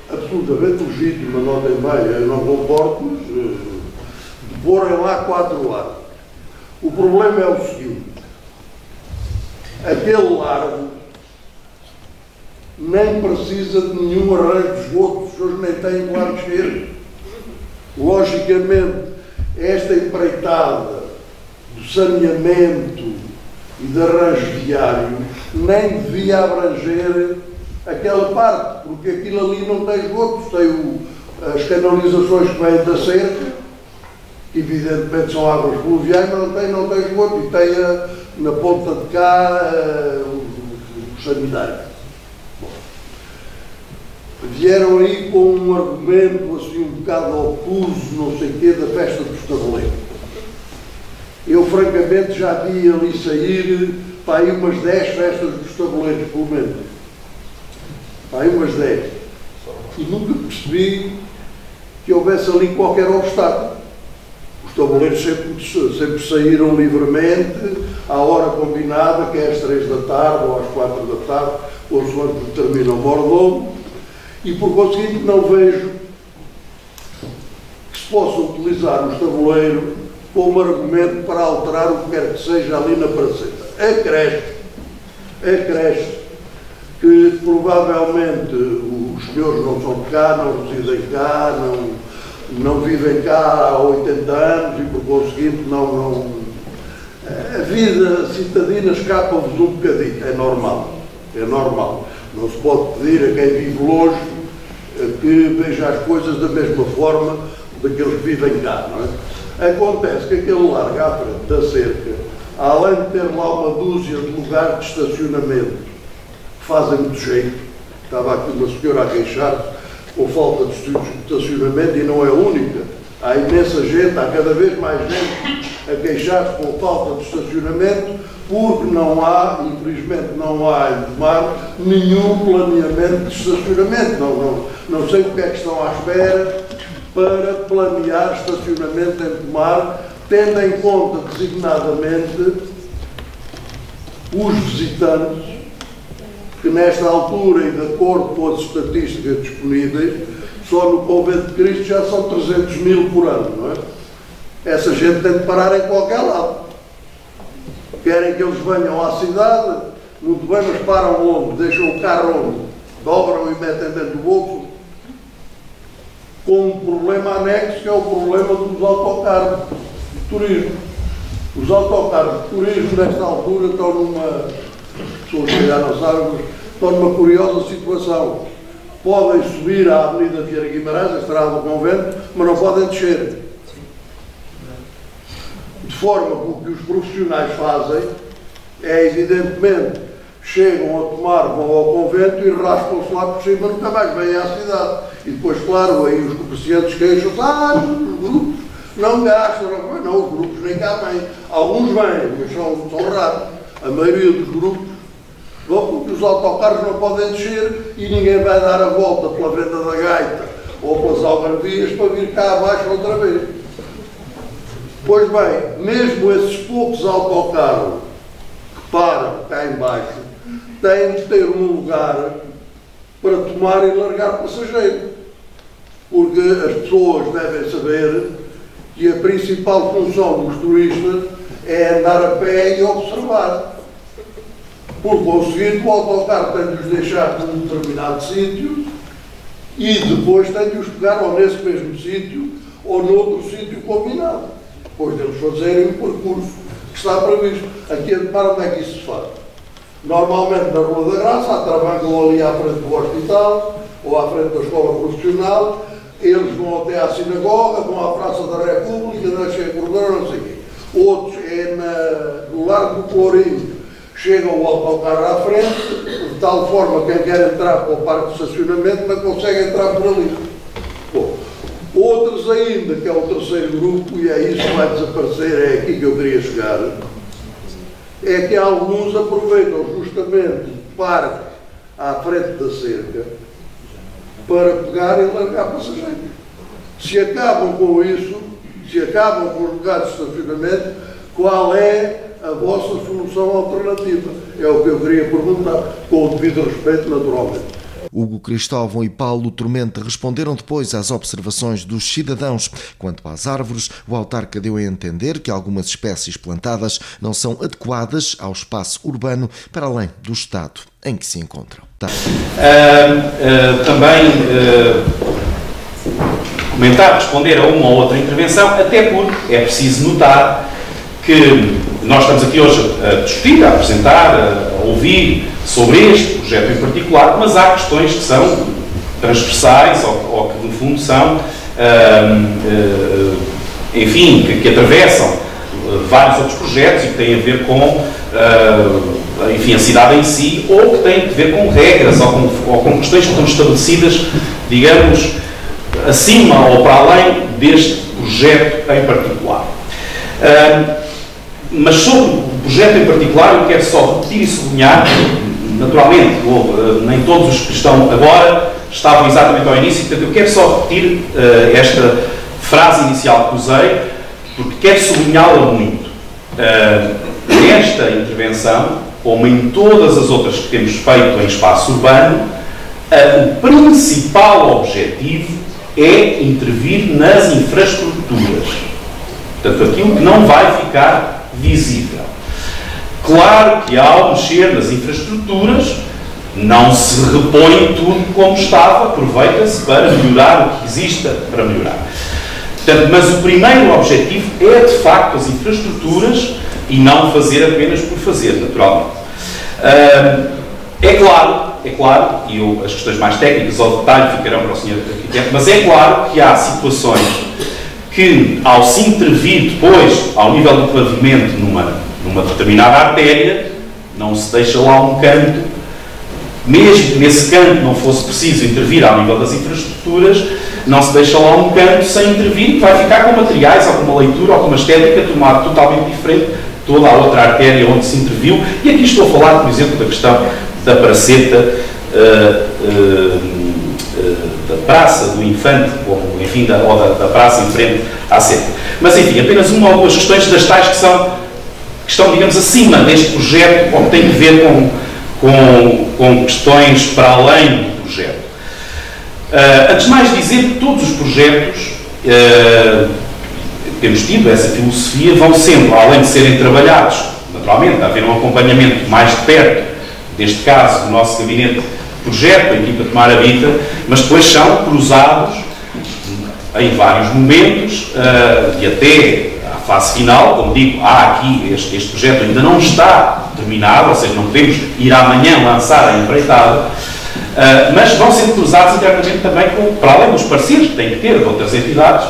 absolutamente legítima, notem bem, eu não concordo, mas de porem lá 4 árvores. O problema é o seguinte: aquele largo nem precisa de nenhum arranjo de esgoto, os senhores nem têm lá descer. Logicamente, esta empreitada do saneamento e de arranjo viário nem devia abranger aquela parte, porque aquilo ali não tem esgotos, tem as canalizações que vêm da cerca, que evidentemente são águas pluviais, mas não tem esgoto, e tem na ponta de cá o sanitário. vieram aí com um argumento assim um bocado opuso, não sei o quê, da festa dos tabuleiros. Eu francamente já vi ali sair para aí umas 10 festas dos tabuleiros, pelo menos. Para aí umas 10. E nunca percebi que houvesse ali qualquer obstáculo. Os tabuleiros sempre saíram livremente, à hora combinada, que é às 3 da tarde ou às 4 da tarde, consoante determina o mordomo, e por conseguinte não vejo que se possa utilizar os tabuleiros como argumento para alterar o que quer que seja ali na praceta. Acresce que provavelmente os senhores não são de cá, não residem cá, não vivem cá há 80 anos e por conseguinte a vida citadina escapa-vos um bocadinho, é normal. Não se pode pedir a quem vive longe que veja as coisas da mesma forma daqueles que vivem cá, não é? Acontece que aquele largo à frente da cerca, além de ter lá uma dúzia de lugares de estacionamento que fazem muito jeito, estava aqui uma senhora a queixar com falta de estacionamento e não é a única, há imensa gente, há cada vez mais gente a queixar-se com falta de estacionamento porque não há, infelizmente não há em Tomar nenhum planeamento de estacionamento, não sei o que é que estão à espera para planear estacionamento em Tomar, tendo em conta designadamente os visitantes, que nesta altura e de acordo com as estatísticas disponíveis, só no Convento de Cristo já são 300 mil por ano, não é? Essa gente tem de parar em qualquer lado. Querem que eles venham à cidade, muito bem, mas param onde? Deixam o carro onde? Dobram e metem dentro do bolso? Com um problema anexo, que é o problema dos autocarros de turismo. Os autocarros de turismo, nesta altura, estão numa... pessoas que já não sabem, mas estão numa curiosa situação. Podem subir à Avenida Vieira Guimarães, a estrada do Convento, mas não podem descer. De forma que o que os profissionais fazem é, evidentemente, chegam a Tomar, vão ao convento e raspam-se lá por cima, nunca mais vêm à cidade. E depois, claro, aí os comerciantes queixam-se, os grupos não gastam, não, os grupos nem cá vêm. Alguns vêm, mas são raros. A maioria dos grupos vão porque os autocarros não podem descer e ninguém vai dar a volta pela Venda da Gaita ou pelas Algarvias para vir cá abaixo outra vez. Pois bem, mesmo esses poucos autocarros que param cá embaixo têm de ter um lugar para tomar e largar passageiro. Porque as pessoas devem saber que a principal função dos turistas é andar a pé e observar. Por conseguinte, o autocarro tem de os deixar num determinado sítio e depois tem de os pegar ou nesse mesmo sítio ou noutro sítio combinado. Depois de eles fazerem o percurso que está previsto. Aqui a Tomar, onde é que isso se faz? Normalmente na Rua da Graça, há trabalham ali à frente do hospital ou à frente da escola profissional, eles vão até à sinagoga, vão à Praça da República, deixam a corredor, não sei o quê. Outros é no Largo do Clourinho, chegam o autocarro à frente, de tal forma que quem quer entrar para o parque de estacionamento não consegue entrar por ali. Bom, outros ainda, que é o terceiro grupo, e é isso que vai desaparecer, é aqui que eu queria chegar, é que alguns aproveitam justamente o parque à frente da cerca para pegar e largar passageiros. Se acabam com isso, se acabam com os lugares de estacionamento, qual é a vossa solução alternativa? É o que eu queria perguntar, com o devido respeito, naturalmente. Hugo Cristóvão e Paulo Tormente responderam depois às observações dos cidadãos. Quanto às árvores, o autarca deu a entender que algumas espécies plantadas não são adequadas ao espaço urbano para além do estado em que se encontram. Também responder a uma ou outra intervenção, até porque é preciso notar que nós estamos aqui hoje a discutir, a apresentar, a ouvir sobre este projeto em particular, mas há questões que são transversais ou que, no fundo, são, enfim, que atravessam vários outros projetos e que têm a ver com enfim, a cidade em si, ou que têm que ver com regras ou com questões que estão estabelecidas, digamos, acima ou para além deste projeto em particular. Mas sobre o projeto em particular, eu quero só repetir e sublinhar, naturalmente, nem todos os que estão agora estavam exatamente ao início, portanto eu quero só repetir esta frase inicial que usei, porque quero sublinhá-la muito. Nesta intervenção, como em todas as outras que temos feito em espaço urbano, o principal objetivo é intervir nas infraestruturas. Portanto, aquilo que não vai ficar visível. Claro que ao mexer nas infraestruturas, não se repõe tudo como estava, aproveita-se para melhorar o que exista para melhorar. Portanto, mas o primeiro objetivo é, de facto, as infraestruturas e não fazer apenas por fazer, naturalmente. É claro, e as questões mais técnicas ao detalhe ficarão para o Sr. Arquiteto, mas é claro que há situações que, ao se intervir depois, ao nível do pavimento, numa determinada artéria, não se deixa lá um canto, mesmo que nesse canto não fosse preciso intervir ao nível das infraestruturas, não se deixa lá um canto sem intervir, que vai ficar com materiais, ou com uma leitura, ou com uma estética totalmente diferente, toda a outra artéria onde se interviu. E aqui estou a falar, por exemplo, da questão da praceta, da Praça do Infante, ou, enfim, da praça em frente à cerca. Mas, enfim, apenas uma ou duas questões das tais que estão, digamos, acima deste projeto, ou que têm que ver com questões para além do projeto. Antes de mais dizer que todos os projetos temos tido essa filosofia, vão sempre, além de serem trabalhados, naturalmente, haver um acompanhamento mais de perto, neste caso, do nosso gabinete de projeto, a equipa de Tomar Habita, mas depois são cruzados em vários momentos e até à fase final, como digo, aqui este projeto ainda não está terminado, ou seja, não podemos ir amanhã lançar a empreitada, mas vão sendo cruzados internamente também para além dos parceiros que têm que ter de outras entidades,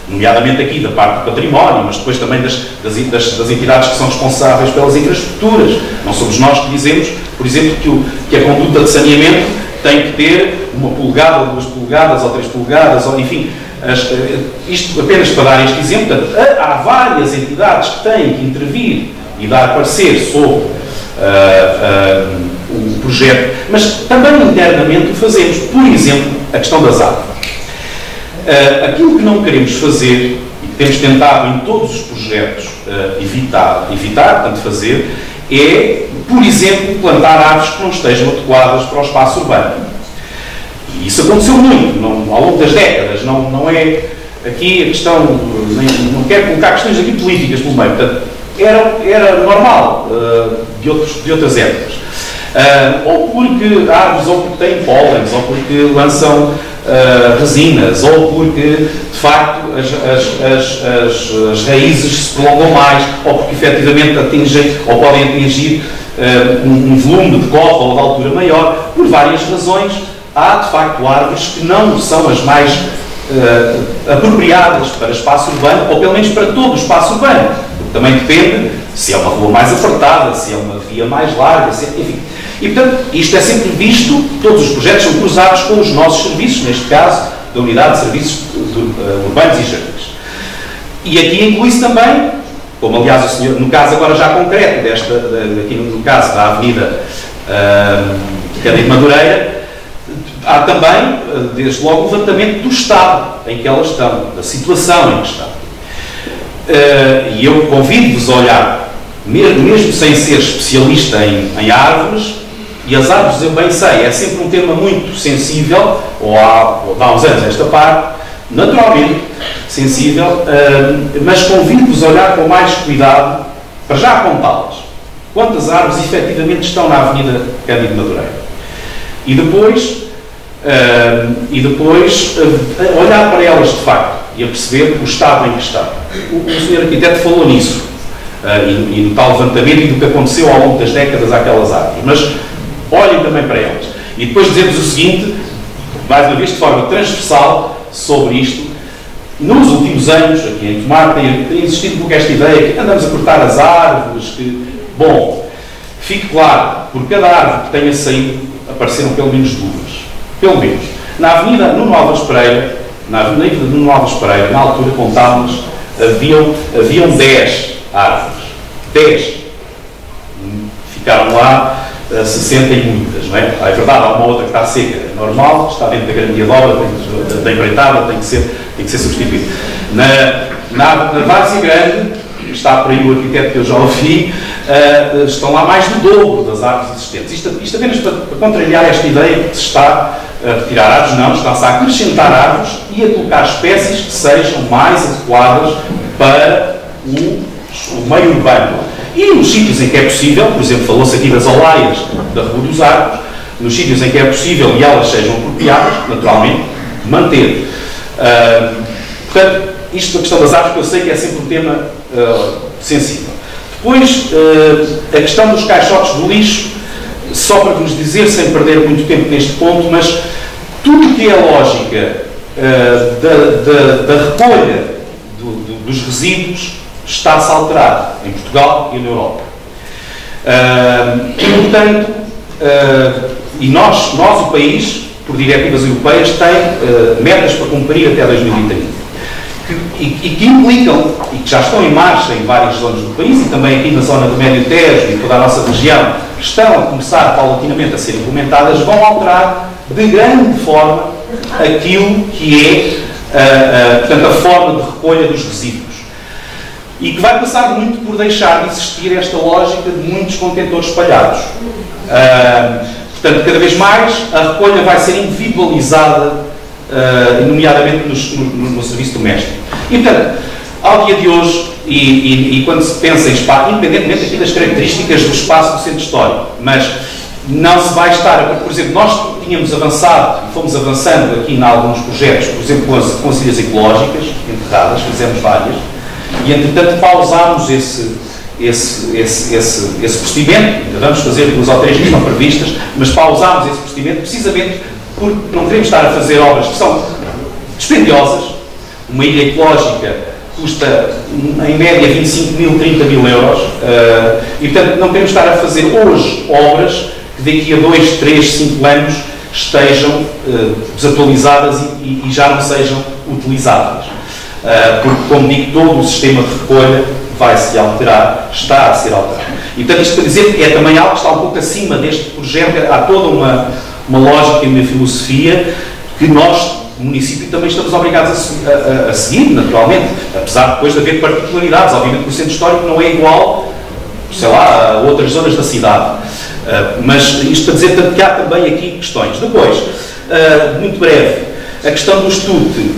nomeadamente aqui da parte do património, mas depois também das entidades que são responsáveis pelas infraestruturas. Não somos nós que dizemos, por exemplo, que a conduta de saneamento tem que ter 1 polegada, ou 2 polegadas, ou 3 polegadas, ou enfim, isto apenas para dar este exemplo. Portanto, há várias entidades que têm que intervir e dar parecer sobre o projeto, mas também internamente o fazemos. Por exemplo, a questão das árvores. Aquilo que não queremos fazer, e que temos tentado em todos os projetos evitar, portanto fazer, é, por exemplo, plantar árvores que não estejam adequadas para o espaço urbano. E isso aconteceu muito, ao longo das décadas, não é aqui a questão, não quero colocar questões aqui políticas pelo meio, portanto, era normal de outras épocas. Ou porque árvores, ou porque têm pólenes, ou porque lançam resinas, ou porque, de facto, as raízes se prolongam mais, ou porque efetivamente atingem, ou podem atingir um volume de copa ou de altura maior. Por várias razões, há, de facto, árvores que não são as mais apropriadas para espaço urbano, ou pelo menos para todo o espaço urbano. Também depende se é uma rua mais apertada, se é uma via mais larga, enfim. E, portanto, isto é sempre visto, todos os projetos são cruzados com os nossos serviços, neste caso, da Unidade de Serviços Urbanos e Jardins. E aqui inclui-se também, como aliás o senhor, no caso agora já concreto, aqui no caso da Avenida Cândido Madureira, há também, desde logo, o levantamento do estado em que elas estão, da situação em que estão. E eu convido-vos a olhar, mesmo sem ser especialista em árvores, e as árvores, eu bem sei, é sempre um tema muito sensível, ou há uns anos esta parte, naturalmente sensível, mas convido-vos a olhar com mais cuidado, para já apontá-las. Quantas árvores efetivamente estão na Avenida Cândido Madureira? E depois olhar para elas de facto e a perceber o estado em que estão. O Sr. Arquiteto falou nisso, e no tal levantamento e do que aconteceu ao longo das décadas àquelas árvores. Mas olhem também para elas. E depois dizemos o seguinte, mais uma vez de forma transversal, sobre isto. Nos últimos anos, aqui em Tomar, tem existido um pouco esta ideia que andamos a cortar as árvores, bom, fique claro, por cada árvore que tenha saído, apareceram pelo menos 2. Pelo menos. Na Avenida Nuno Álvares Pereira, na altura contávamos, haviam 10 árvores. 10. Ficaram lá 60 e muitas, não é? É verdade, há uma outra que está seca, é normal, está dentro da garantia de obra, da empreitada, tem que ser substituída. Na Várzea Grande, está por aí o arquiteto que eu já ouvi, estão lá mais do dobro das árvores existentes. Isto apenas para contrariar esta ideia de que se está a retirar árvores, não, está-se a acrescentar árvores e a colocar espécies que sejam mais adequadas para o meio urbano. E nos sítios em que é possível, por exemplo, falou-se aqui das olaias da Rua dos Arcos, nos sítios em que é possível e elas sejam apropriadas, naturalmente, manter. Portanto, isto da questão das árvores, que eu sei que é sempre um tema sensível. Depois, a questão dos caixotes do lixo, só para vos dizer, sem perder muito tempo neste ponto, mas tudo que é lógica da recolha dos resíduos está-se a alterar em Portugal e na Europa. E, portanto, e nós, o país, por diretivas europeias, tem metas para cumprir até 2030. E que implicam, e que já estão em marcha em várias zonas do país, e também aqui na zona do Médio Tejo e toda a nossa região, estão a começar paulatinamente a ser implementadas, vão alterar de grande forma aquilo que é portanto, a forma de recolha dos resíduos. E que vai passar muito por deixar de existir esta lógica de muitos contentores espalhados. Portanto, cada vez mais a recolha vai ser individualizada, nomeadamente no serviço doméstico. E, portanto, ao dia de hoje, e quando se pensa em espaço, independentemente aqui das características do espaço do centro histórico, mas não se vai estar, por exemplo, nós tínhamos avançado, e fomos avançando aqui em alguns projetos, por exemplo, com as ilhas ecológicas enterradas, fizemos várias, e entretanto pausámos esse procedimento. Ainda vamos fazer 2 ou 3 que estão previstas, mas pausámos esse procedimento precisamente porque não queremos estar a fazer obras que são dispendiosas. Uma ilha ecológica custa em média 25 mil, 30 mil euros, e portanto não queremos estar a fazer hoje obras que daqui a 2, 3, 5 anos estejam desatualizadas e já não sejam utilizáveis. Porque, como digo, todo o sistema de recolha vai se alterar, está a ser alterado. E, portanto, isto para dizer que é também algo que está um pouco acima deste projeto. Há toda uma lógica e uma filosofia que nós, município, também estamos obrigados a seguir, naturalmente, apesar de depois de haver particularidades. Obviamente que o centro histórico não é igual, sei lá, a outras zonas da cidade. Mas isto para dizer que há também aqui questões. Depois, muito breve, a questão do TUT,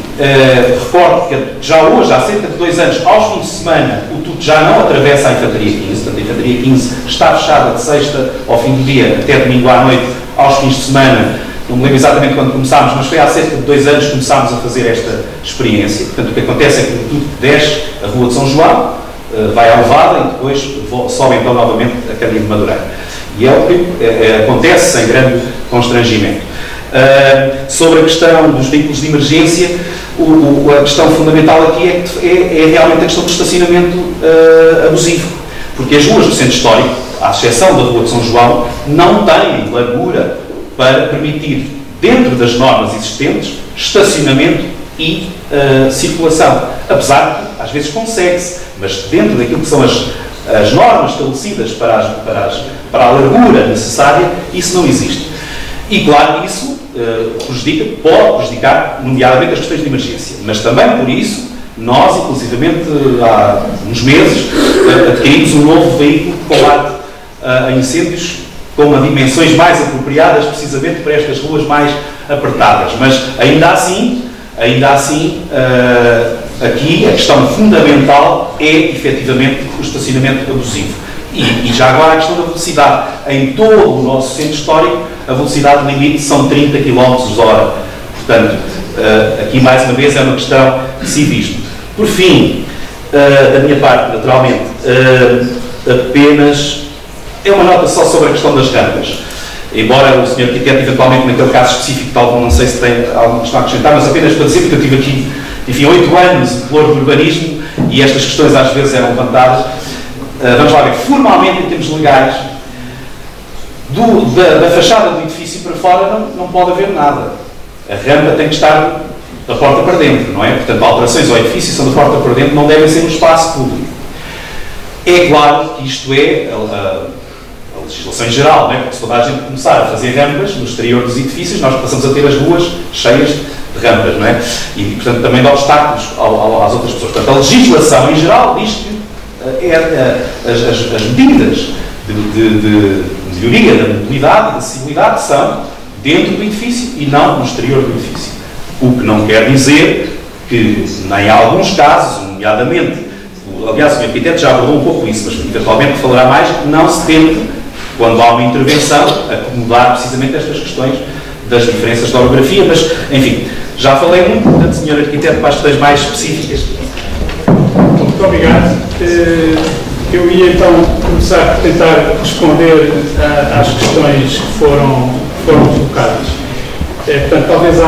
recordo que já hoje, há cerca de 2 anos, aos fins de semana, o TUT já não atravessa a Infantaria 15, portanto a Infantaria 15 está fechada de sexta ao fim do dia até domingo à noite, aos fins de semana. Não me lembro exatamente quando começámos, mas foi há cerca de 2 anos que começámos a fazer esta experiência. Portanto, o que acontece é que o TUT desce a Rua de São João, vai à Levada e depois sobe então novamente a Câmara de Madureira. E é o que acontece sem grande constrangimento. Sobre a questão dos veículos de emergência, a questão fundamental aqui é realmente a questão do estacionamento abusivo, porque as ruas do centro histórico, à exceção da Rua de São João, não têm largura para permitir, dentro das normas existentes, estacionamento e circulação. Apesar de, às vezes, consegue-se, mas dentro daquilo que são as normas estabelecidas para a largura necessária, isso não existe. E, claro, isso pode prejudicar, nomeadamente, as questões de emergência. Mas também por isso, nós, inclusivamente, há uns meses, adquirimos um novo veículo de combate a incêndios com dimensões mais apropriadas, precisamente para estas ruas mais apertadas. Mas, ainda assim, aqui a questão fundamental é, efetivamente, o estacionamento abusivo. E já agora a questão da velocidade. Em todo o nosso centro histórico, a velocidade limite são 30 km/h. Portanto, aqui mais uma vez é uma questão de civismo. Por fim, da minha parte, naturalmente, apenas é uma nota só sobre a questão das rampas. Embora o Sr. Arquiteto, eventualmente, naquele caso específico, talvez não sei se tem alguma questão a acrescentar, mas apenas para dizer, porque eu tive aqui, enfim, 8 anos de valor do urbanismo e estas questões às vezes eram levantadas. Vamos lá ver, formalmente, em termos legais, Da fachada do edifício para fora não pode haver nada. A rampa tem que estar da porta para dentro, não é? Portanto, alterações ao edifício são da porta para dentro, não devem ser no espaço público. É claro que isto é a legislação em geral, não é? Porque se toda a gente começar a fazer rampas no exterior dos edifícios, nós passamos a ter as ruas cheias de rampas, não é? E, portanto, também dá obstáculos às outras pessoas. Portanto, a legislação em geral diz que as medidas de melhoria da mobilidade e da acessibilidade são dentro do edifício e não no exterior do edifício. O que não quer dizer que, em alguns casos, nomeadamente, aliás, o arquiteto já abordou um pouco isso, mas eventualmente falará mais, não se tente, quando há uma intervenção, acomodar precisamente estas questões das diferenças de orografia, mas, enfim, já falei muito, portanto, Sr. Arquiteto, para as questões mais específicas. Muito obrigado. Eu ia então começar por tentar responder às questões que foram colocadas. Portanto, talvez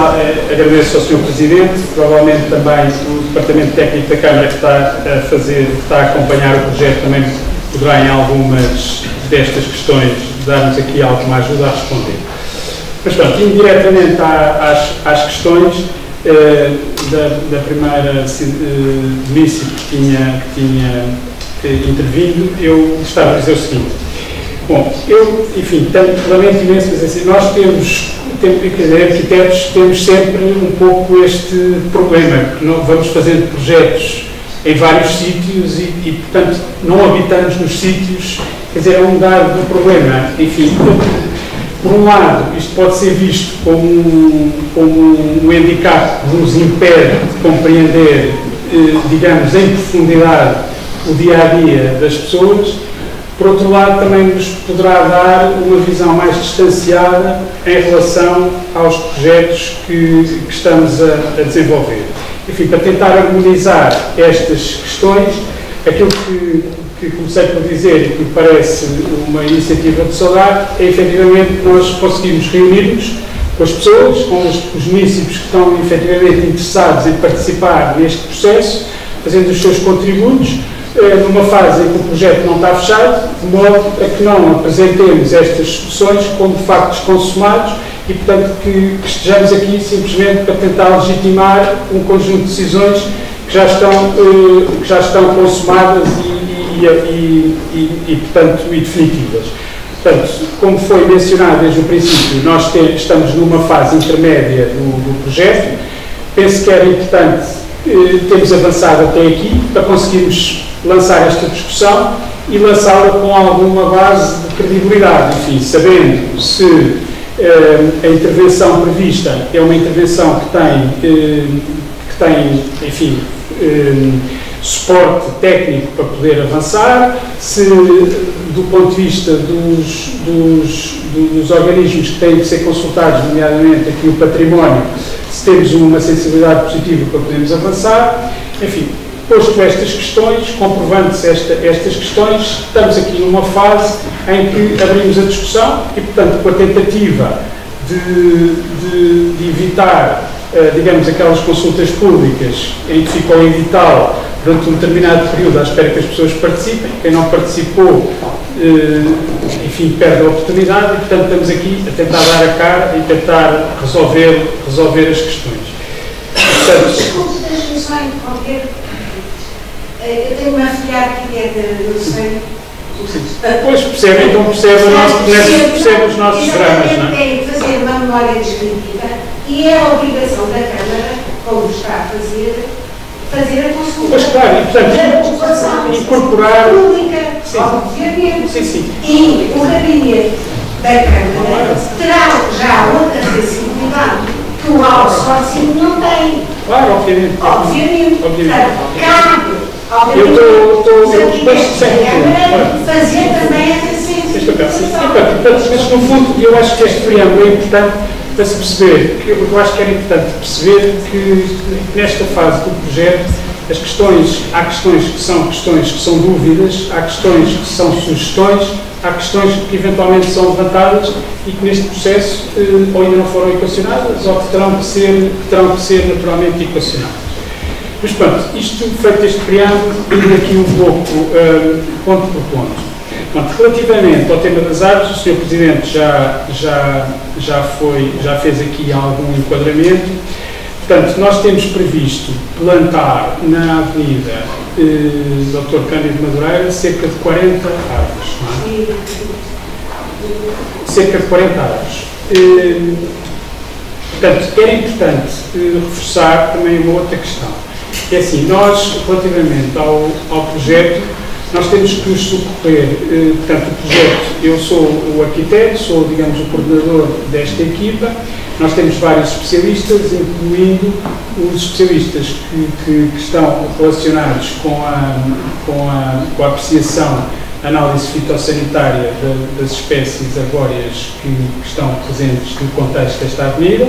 agradeço ao Sr. Presidente, provavelmente também o Departamento Técnico da Câmara que está a acompanhar o projeto também poderá em algumas destas questões dar-nos aqui alguma ajuda a responder. Mas pronto, indiretamente às questões da primeira município que tinha intervindo, eu gostava de dizer o seguinte. Bom, enfim, lamento imenso, mas assim, nós arquitetos temos sempre um pouco este problema, porque não vamos fazendo projetos em vários sítios e, portanto, não habitamos nos sítios, quer dizer, é um dado do problema. Enfim, por um lado, isto pode ser visto como um handicap que nos impede de compreender, digamos, em profundidade o dia-a-dia das pessoas. Por outro lado, também nos poderá dar uma visão mais distanciada em relação aos projetos que estamos a desenvolver. Enfim, para tentar harmonizar estas questões, aquilo que comecei por dizer e que me parece uma iniciativa de saudade é, efetivamente, nós conseguimos reunir-nos com as pessoas, com os municípios que estão, efetivamente, interessados em participar neste processo, fazendo os seus contributos, numa fase em que o projeto não está fechado, de modo a que não apresentemos estas soluções como factos consumados e, portanto, que estejamos aqui simplesmente para tentar legitimar um conjunto de decisões que já estão consumadas e portanto, definitivas. Portanto, como foi mencionado desde o princípio, nós estamos numa fase intermédia do projeto. Penso que era importante termos avançado até aqui para conseguirmos lançar esta discussão e lançá-la com alguma base de credibilidade, enfim, sabendo se a intervenção prevista é uma intervenção que tem enfim, suporte técnico para poder avançar, se do ponto de vista dos organismos que têm de ser consultados, nomeadamente aqui o património, se temos uma sensibilidade positiva para podermos avançar, enfim. Posto estas questões, comprovando-se estas questões, estamos aqui numa fase em que abrimos a discussão e, portanto, com a tentativa de evitar, digamos, aquelas consultas públicas em que fica o edital durante um determinado período à espera que as pessoas participem. Quem não participou, enfim, perde a oportunidade e, portanto, estamos aqui a tentar dar a cara e tentar resolver as questões. Desculpe, deixe-me só interromper. Eu tenho uma afilhada que é do Senhor. Pois percebe os nossos dramas, não é? Tem que fazer uma memória descritiva e é a obrigação da Câmara, como está a fazer a consulta. Pois claro, e portanto, incorporar. Pública, obviamente. Sim. E o gabinete da Câmara terá já outra sensibilidade que o outsourcing não tem. Claro, obviamente. Cabe. Eu estou fazer também essa sensibilização. Mas, no fundo, eu acho que este preâmbulo é importante para se perceber, eu acho que era importante perceber que nesta fase do projeto há questões que são dúvidas, há questões que são sugestões, há questões que eventualmente são levantadas e que neste processo ou ainda não foram equacionadas ou que terão que ser naturalmente equacionadas. Mas pronto, feito este preâmbulo, indo aqui um pouco ponto por ponto. Pronto, relativamente ao tema das árvores, o Sr. Presidente já fez aqui algum enquadramento. Portanto, nós temos previsto plantar na Avenida Dr. Cândido Madureira cerca de 40 árvores. Não é? Cerca de 40 árvores. Portanto, era importante reforçar também uma outra questão. É assim, nós, relativamente ao projeto, nós temos que nos socorrer, portanto, o projeto, eu sou o arquiteto, sou, digamos, o coordenador desta equipa, nós temos vários especialistas, incluindo os especialistas que estão relacionados com a apreciação, análise fitossanitária das espécies arbóreas que estão presentes no contexto desta avenida,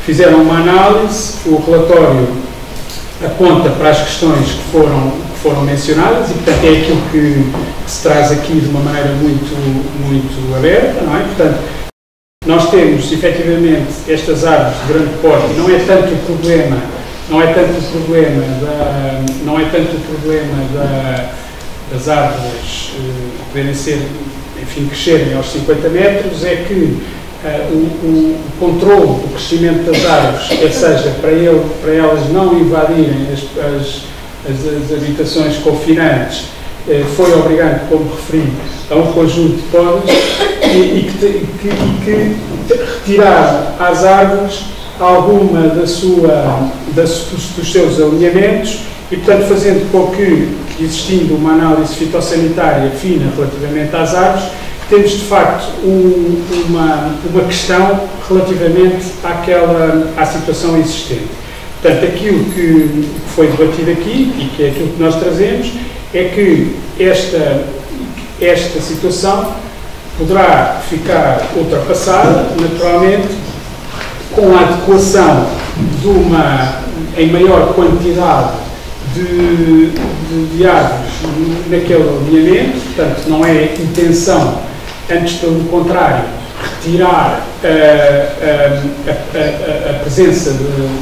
fizeram uma análise, o relatório aponta para as questões que foram mencionadas e, portanto, é aquilo que se traz aqui de uma maneira muito aberta, não é? Portanto, nós temos, efetivamente, estas árvores de grande porte, não é tanto o problema das árvores poderem ser, enfim, crescerem aos 50 metros, é que o controle do crescimento das árvores, ou seja, para elas não invadirem as habitações confinantes, foi obrigado, como referi, a um conjunto de podas e que retiraram às árvores alguma dos seus alinhamentos e, portanto, fazendo com que, existindo uma análise fitossanitária fina relativamente às árvores, temos de facto uma questão relativamente à situação existente. Portanto, aquilo que foi debatido aqui, e que é aquilo que nós trazemos, é que esta situação poderá ficar ultrapassada, naturalmente, com a adequação em maior quantidade de árvores naquele alinhamento. Portanto, não é intenção, antes pelo contrário, retirar a presença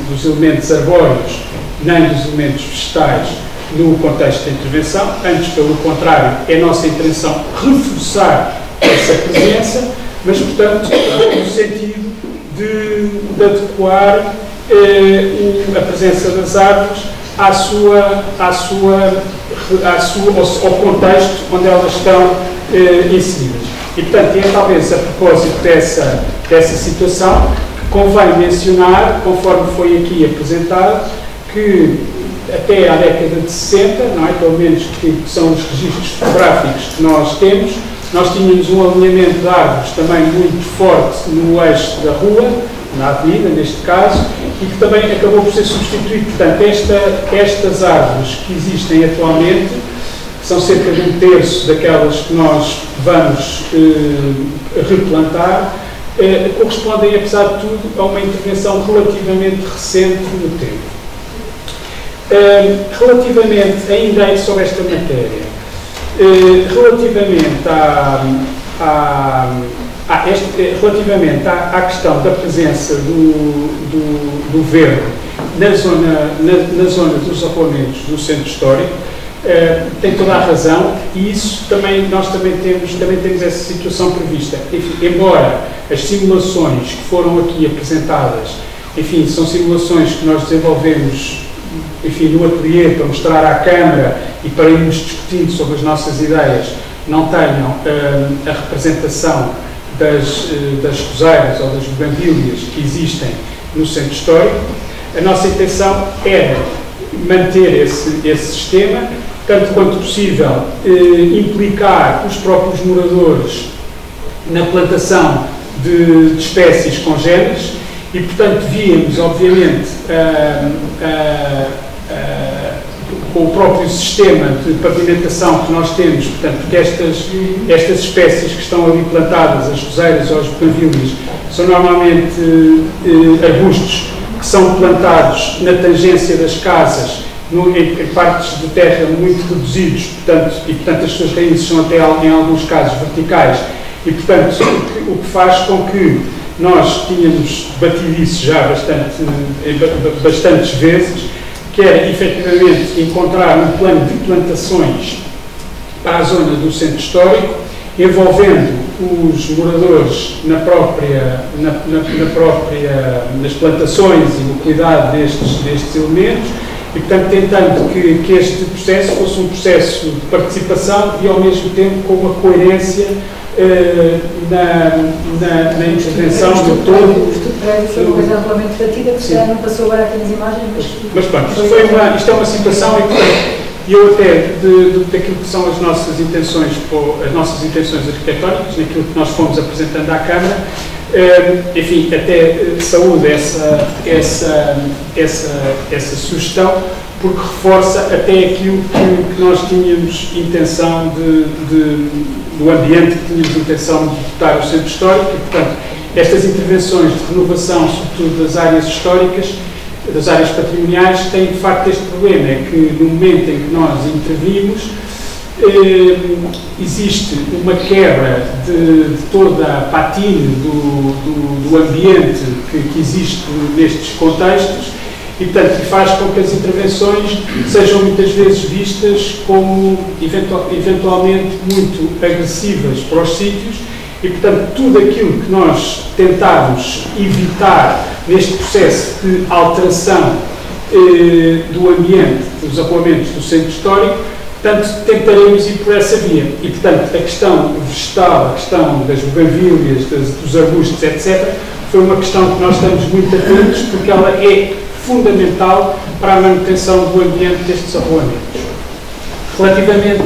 dos elementos arbóreos nem dos elementos vegetais no contexto da intervenção, antes pelo contrário, é nossa intenção reforçar essa presença, mas, portanto, no sentido de adequar a presença das árvores ao contexto onde elas estão inseridas. E, portanto, é talvez a propósito dessa situação que convém mencionar, conforme foi aqui apresentado, que até à década de 60, não é? Pelo menos que são os registros fotográficos que nós temos, nós tínhamos um alinhamento de árvores também muito forte no eixo da rua, na avenida, neste caso, e que também acabou por ser substituído. Portanto, estas árvores que existem atualmente, que são cerca de 1/3 daquelas que nós vamos replantar, correspondem, apesar de tudo, a uma intervenção relativamente recente no tempo. Relativamente, ainda sobre esta matéria, relativamente à questão da presença do verde na zona dos arruamentos do centro histórico, tem toda a razão, e isso nós também temos essa situação prevista. Enfim, embora as simulações que foram aqui apresentadas, enfim, são simulações que nós desenvolvemos, enfim, no ateliê para mostrar à Câmara e para irmos discutindo sobre as nossas ideias, não tenham a representação das roseiras ou das bugambilhas que existem no centro histórico. A nossa intenção era manter esse sistema, tanto quanto possível implicar os próprios moradores na plantação de espécies congêneres e, portanto, víamos, obviamente, com o próprio sistema de pavimentação que nós temos, portanto, porque estas espécies que estão ali plantadas, as roseiras ou as bugambilhas, são normalmente arbustos que são plantados na tangência das casas, em partes de terra muito reduzidos, portanto as suas raízes são até, em alguns casos, verticais, e, portanto, o que faz com que nós tínhamos debatido isso já bastantes vezes, que era, efetivamente, encontrar um plano de plantações para a zona do centro histórico, envolvendo os moradores nas plantações e no cuidado destes elementos, e, portanto, tentando que este processo fosse um processo de participação e, ao mesmo tempo, com uma coerência na intervenção do todo. O estudo prévio foi uma coisa amplamente debatida, que já não passou agora aqui nas imagens, mas pronto, isto é uma situação em que eu até, daquilo que são as nossas intenções arquitetónicas, naquilo que nós fomos apresentando à Câmara, enfim, até saúde essa sugestão, porque reforça até aquilo que nós tínhamos intenção do ambiente que tínhamos intenção de dotar o centro histórico, e, portanto, estas intervenções de renovação, sobretudo das áreas históricas, das áreas patrimoniais, têm de facto este problema, é que no momento em que nós intervimos, existe uma quebra de toda a patina do ambiente que existe nestes contextos, e, portanto, faz com que as intervenções sejam muitas vezes vistas como eventualmente muito agressivas para os sítios, e, portanto, tudo aquilo que nós tentarmos evitar neste processo de alteração do ambiente, dos arruamentos do centro histórico, portanto, tentaremos ir por essa via. E, portanto, a questão vegetal, a questão das buganvílias, dos arbustos, etc., foi uma questão que nós estamos muito atentos, porque ela é fundamental para a manutenção do ambiente destes arruamentos. Relativamente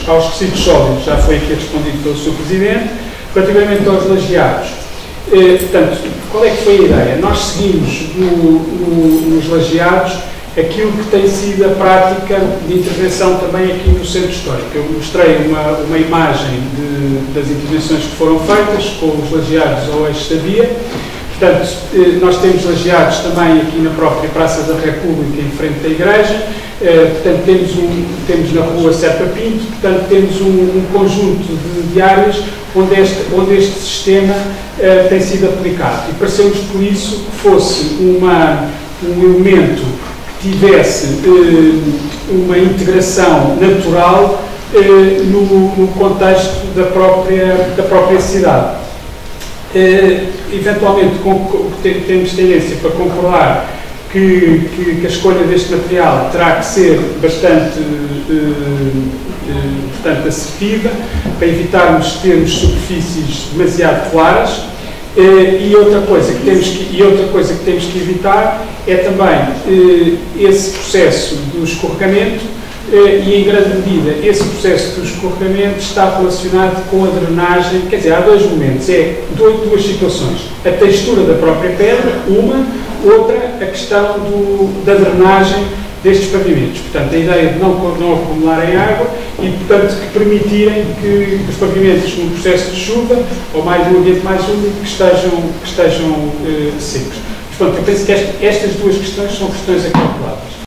aos resíduos sólidos, já foi aqui respondido pelo Sr. Presidente. Relativamente aos lajeados, portanto, qual é que foi a ideia? Nós seguimos nos lajeados aquilo que tem sido a prática de intervenção também aqui no centro histórico. Eu mostrei uma imagem das intervenções que foram feitas com os lajeados ao eixo da via. Portanto, nós temos lajeados também aqui na própria Praça da República, em frente da Igreja. Portanto, temos na rua Serpa Pinto, portanto, temos um conjunto de áreas onde este sistema tem sido aplicado. E pareceu-nos, por isso, que fosse um elemento que tivesse uma integração natural no contexto da própria cidade. Eventualmente, temos tendência para concordar que a escolha deste material terá que ser bastante assertiva, para evitarmos termos superfícies demasiado claras. E outra coisa que temos que evitar é também esse processo do escorregamento, e em grande medida esse processo do escorregamento está relacionado com a drenagem. Quer dizer, há dois momentos, duas situações: a textura da própria pedra, outra a questão da drenagem destes pavimentos. Portanto, a ideia de não acumularem água e, portanto, que permitirem que os pavimentos, no processo de chuva, ou um ambiente mais úmido, que estejam secos. Portanto, eu penso que estas duas questões são questões acalculadas.